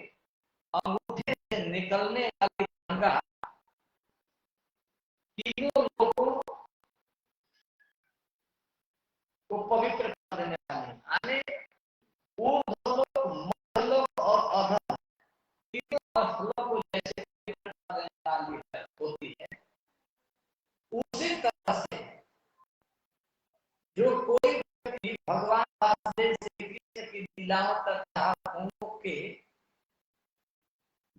अंगूठे से निकलने वाली गंगा तीनों लोगों को पवित्र कर देने वाले, आने ऊर्ध्वलोक, मध्यलोक और अधोलोक, तीनों लोक को जैसे पवित्र कर देने वाली होती है, उसी तरह से कोई व्यक्ति भगवान वासुदेव श्री कृष्ण की लीलाओं तथा गुणों के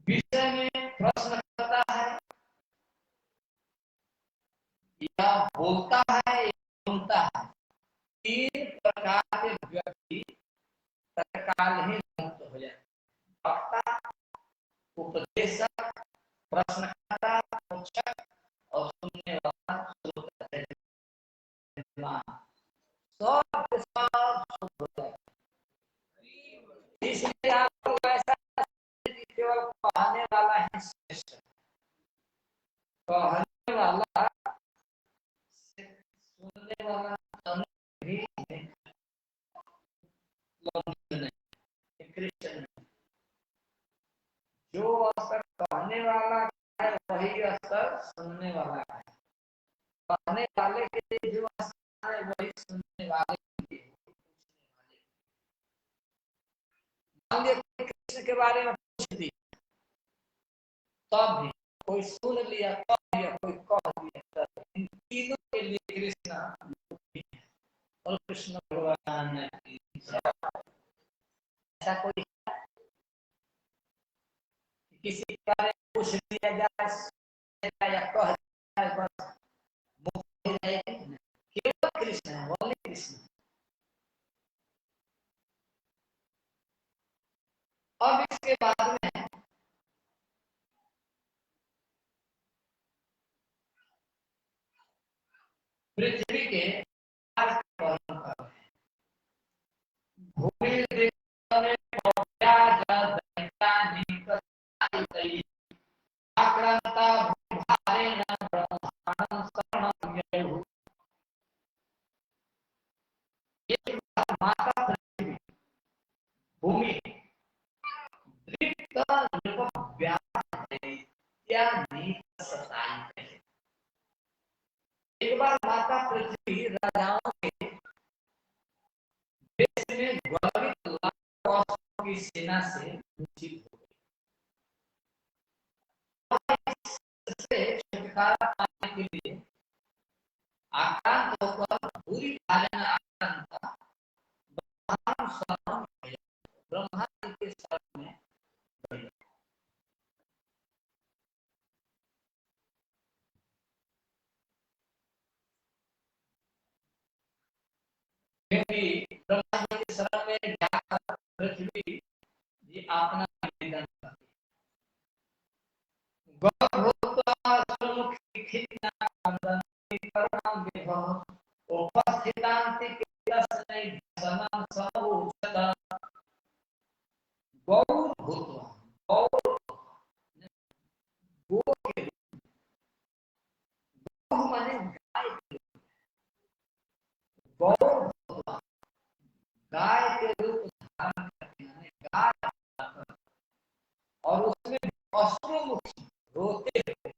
विषय में प्रश्न करता है या बोलता है या सुनता है, तीन प्रकार के व्यक्ति तत्काल ही मुक्त हो जाए। वक्ता, उपदेशक, प्रश्नकर्ता, पूछक और सुनने वाला श्रोता, सब शुद्ध हो जाए। इसलिए आपको ऐसा केवल कहने वाला ही श्रेष्ठ, कहने वाला सुनने वाला भी नहीं, क्रिश्चियन जो असर कहने वाला है वही असर सुनने वाला है, कहने वाले के लिए जो असर है वही सुनने वाले के लिए। मान लीजिए कृष्ण के बारे में पूछ दिया तब भी कोई सुन लिया, तब भी कोई कह दिया, तब इन तीनों के लिए कृष्ण और कृष्ण भगवान ने ऐसा कोई किसी के बारे में पूछ दिया जाए या कह दिया बस मुक्त हो जाएगी, केवल कृष्ण है, ओनली कृष्ण। अब इसके बाद में पृथ्वी के भूमि में आक्रांता भूभारेण ब्रह्मांडं शरणं ये माता पृथ्वी भूमि दृप्त एक बार माता पृथ्वी राजाओं के देश में गौरवित लाखों की सेना से वंचित हो गई। इससे छुटकारा पाने के लिए आक्रांत होकर बुरी धारणा आक्रांता ब्रह्मा जी के शरण में गई। क्योंकि ब्रह्मा जी के शरण में जाकर पृथ्वी जी अपना निवेदन करती उपस्थितांति गौर भूत्वा गौर गो के गौ माने गाय के गौर भूत्वा गाय के रूप धारण करके गाय और उसमें अश्रुमुखी रोते हुए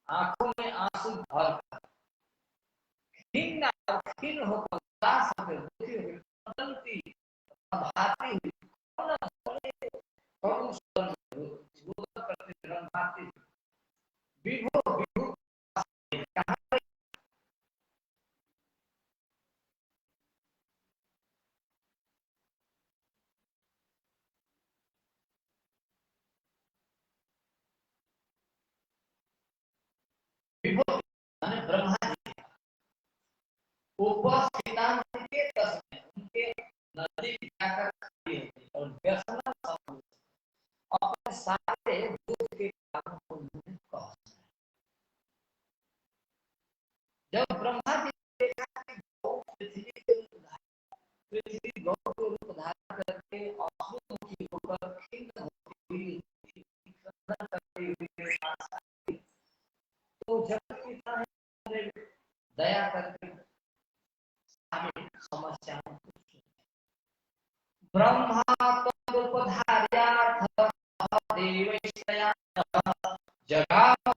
आंखों में आंसू भर खिन्न और खिन्न होकर उदास होकर दुखी होकर बदलती भाती हुई कौन करते रंगाती विभो विभो कहाँ विभो माने ब्रह्मा जी उपस्थितांत के दस में उनके नजदीक जाकर खड़ी होती और व्यसना अपने सारे दुख के कारण को उन्होंने कहा। जब ब्रह्मा जी ने देखा कि गौ पृथ्वी गौ के रूप धारण करके अश्रुमुखी होकर खिन्न होती हुई करती हुई तो जगत पिता ने दया करके सारी समस्याओं को ब्रह्मा तदुपधार्यार्थ देवैश्चया जगाम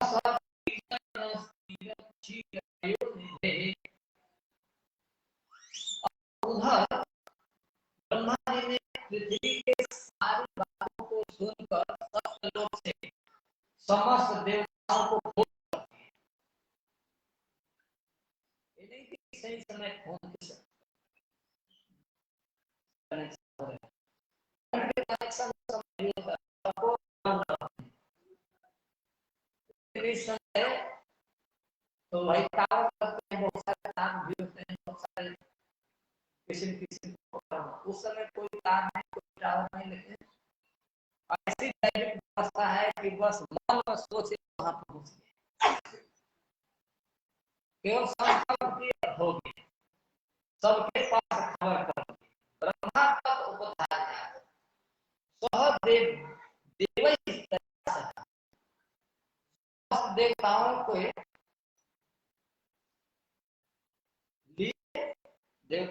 उधर ब्रह्मा जी ने पृथ्वी के सारी बातों को सुनकर सप्तलोक से समस्त देवताओं को बोल सही समय कृष्ण है तो भाई काम करते हैं, बहुत सारे काम भी होते हैं, बहुत सारे किसी किसी उस समय कोई काम नहीं, कोई टावर नहीं, लेकिन ऐसी दैनिक व्यवस्था है कि बस मन में सोचे वहां पहुंच गए, केवल संकल्प की होगी, सबके पास खबर कर ब्रह्मा तक उपधार जाए सहदेव देव देवताओं को लिए देव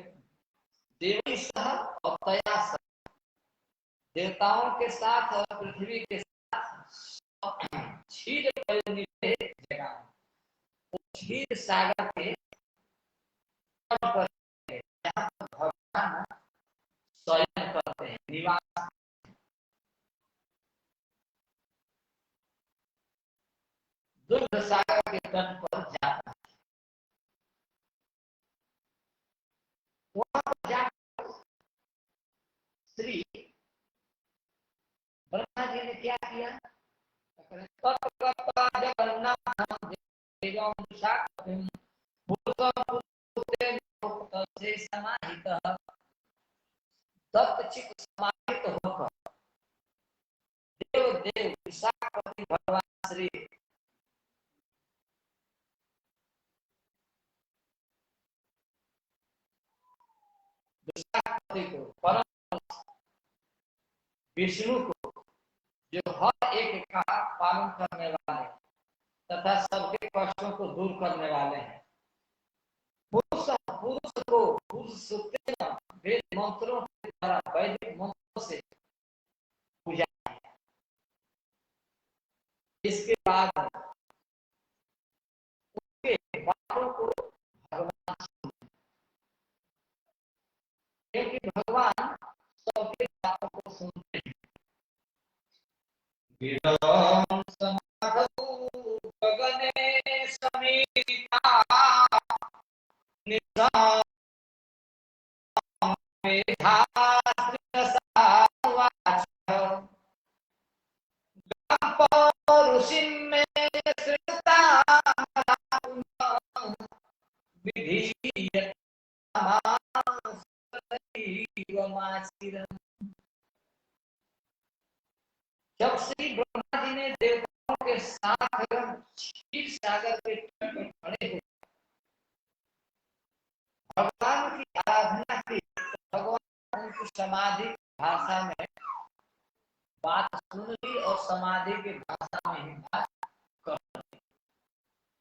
देवी सह और तया सह देवताओं के साथ और पृथ्वी के साथ क्षीर जगह क्षीर सागर के तट पर जहाँ भगवान शयन करते हैं, निवास दुग्ध सागर के तट पर जाता है। वहां पर जाकर श्री ब्रह्मा जी ने क्या किया, जगन्नाथ समाहित दत्तचित्त समाहित होकर देव देव विशाखपति भगवान श्री विशाखपति को परम विष्णु को जो हर एक का पालन करने वाले तथा सबके कष्टों को दूर करने वाले हैं, पुरुष पुरुष को पुरुष सुक्तेन वेद मंत्रों के द्वारा वैदिक मंत्रों से पूजा है। इसके बाद उनके बातों को भगवान सुने, क्योंकि भगवान सबके बातों को सुनते हैं। विरम समाधौ गगने समीता निशा जब श्री ब्रह्मा जी ने देवताओं के साथ क्षीर सागर के तट पर खड़े हो भगवान की आराधना की, भगवान उनकी समाधि भाषा में बात सुन ली और समाधि की भाषा में ही बात कर ली।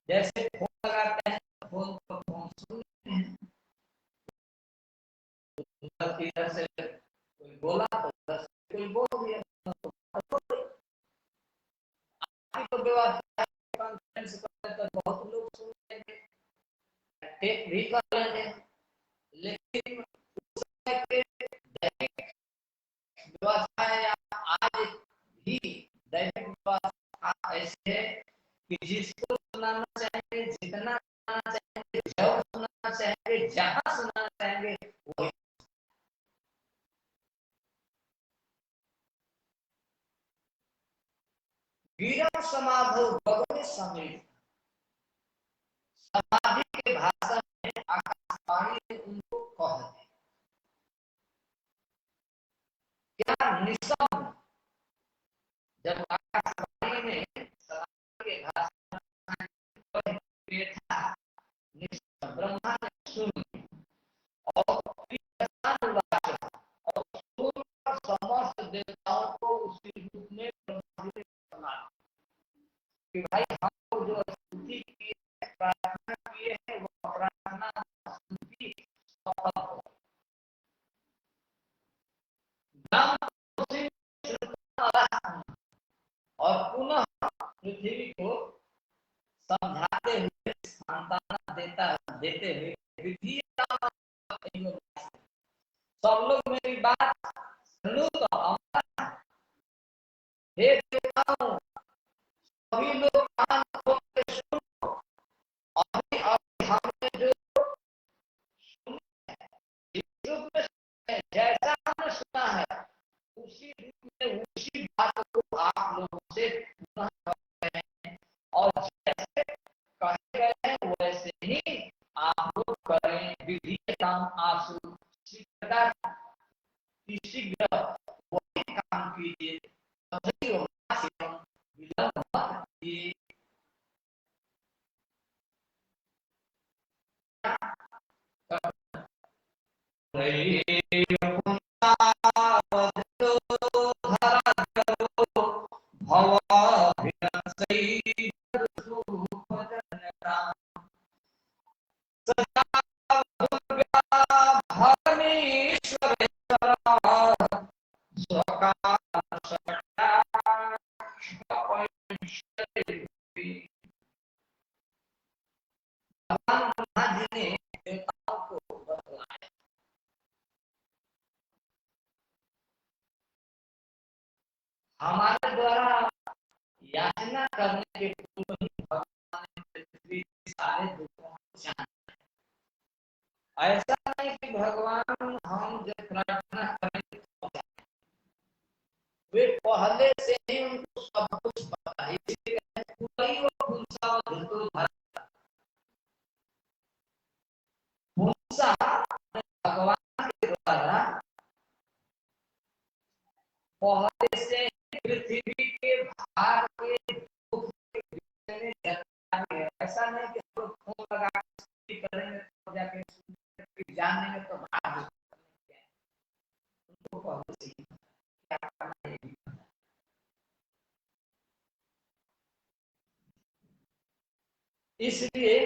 जैसे फोन लगाते हैं फोन पर फोन सुन लेते हैं, इधर से कोई बोला तो उधर से कोई बोल दिया, तो व्यवस्था कॉन्फ्रेंस करते तो बहुत लोग सुन लेंगे, टेप भी कर लेंगे, लेकिन उस समय के दैनिक व्यवस्था या आज भी दैनिक व्यवस्था ऐसे है कि जिसको सुनाना चाहेंगे, जितना सुनाना चाहेंगे, जब सुनाना चाहेंगे, जहां सुनाना चाहेंगे वही। गिरम समाधो गगने समीर, समाधि के भाषा में आकाशवाणी ने उनको कह दिया क्या निशम, जब आकाशवाणी ने समाधि के भाषा में बैठा निशम, ब्रह्मा ने सुन और समस्त देवताओं को उसी रूप में ब्रह्मा जी ने बना कि भाई हम जो स्तुति की है, प्रार्थना की है, वो प्रार्थना स्तुति सफल हो। और पुनः पृथ्वी को समझाते हुए सांत्वना देते हुए विधि सब लोग मेरी बात सुनो तो हमारा हे देवताओं सभी लोग कान खोल के सुनो, अभी अभी हमने जो सुना है इस रूप में जैसा हमने सुना है उसी रूप में उसी विधीयताम आसु शीघ्र वही काम कीजिए, विलंब मत कीजिए। हमारे द्वारा याचना करने के पूर्व ही भगवान ने पृथ्वी के सारे दुखों को जाना। ऐसा नहीं कि भगवान हम जब प्रार्थना करें तो वे पहले से ही उनको सब कुछ पता है, इसलिए पूरा ही वो भूसा भगवान के द्वारा पहले से पृथ्वी के भार के दुख के ऐसा नहीं कि तो फोन लगा करेंगे तो जाके जानने में तो भार उनको पहले से ही क्या करना है। इसलिए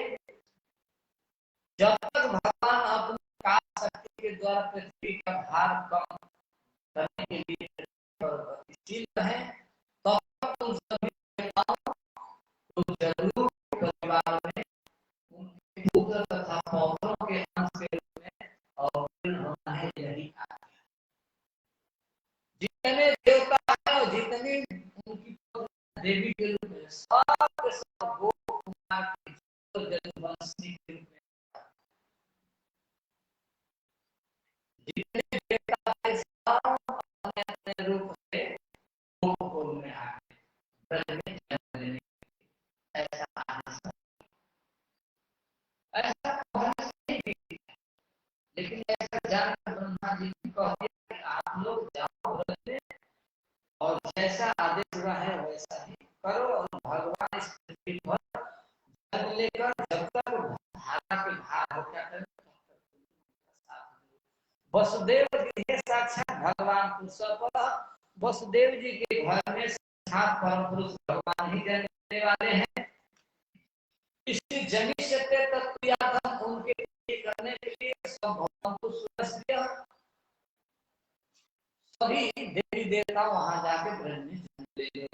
जब तक भगवान अपनी काल शक्ति के द्वारा पृथ्वी का भार कम करने के लिए गतिशील है, तब तक उन सभी देवताओं को जरूर परिवार में उनके पुत्र तथा पौत्रों के अंश के रूप में अवतीर्ण होना है। यही जितने देवता है और जितनी उनकी देवी के रूप में सब गोप कुमार के जन्मवंशी के रूप में जितने देवता है सब अपने अपने रूप से गोकुल में आ गए, में जन्म लेने ऐसा लेकिन ऐसा जान ब्रह्मा जी ने कह दिया कि आप लोग जाओ व्रत में और जैसा आदेश हुआ है वैसा ही करो, और भगवान इस पृथ्वी पर जन्म लेकर जब तक धारा के भार हो क्या करें वसुदेव जी साक्षात भगवान पुरुषोत्तम, वसुदेव जी के घर में साक्षात परम पुरुष भगवान ही जन्मने वाले हैं। इसलिए जमी से तत्व उनके करने के लिए सब भगवान को सुरक्षा सभी देवी देवता वहां जाके ब्रह्म में जन्म ले गए।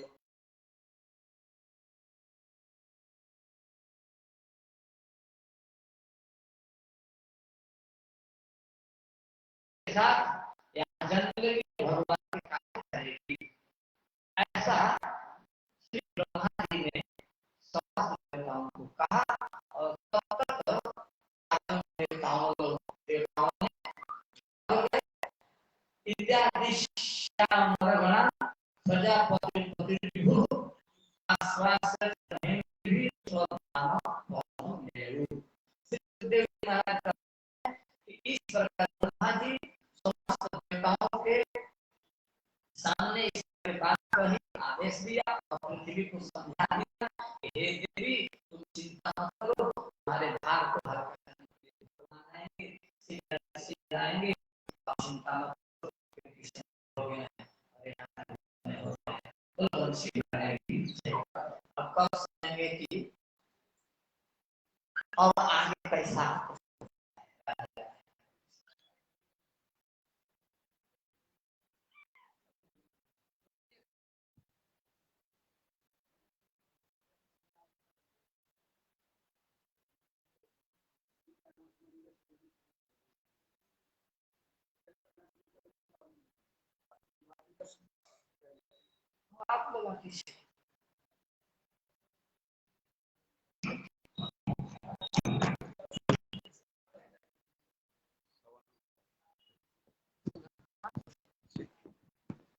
यहाँ जन्म लेके भगवान की कार्य करेगी, ऐसा श्री ब्रह्मा जी ने समस्त देवताओं को कहा, और तब तक देवताओं ने इत्यादि श्यामरगणा प्रजापति पतिर्भु आश्वासन भी स्वधान बहुमेरु। सिद्धदेव महाराज कि इस प्रकार ब्रह्मा जी समस्त देवताओं के सामने इस बात का ही आदेश दिया और पृथ्वी को समझा दिया कि हे देवी तुम चिंता मत करो, तुम्हारे भार को हल्का करने के लिए भगवान आएंगे, सीधे आएंगे, चिंता मत करो, हो गया अब कब सुनेंगे कि और आगे कैसा आप लोगों की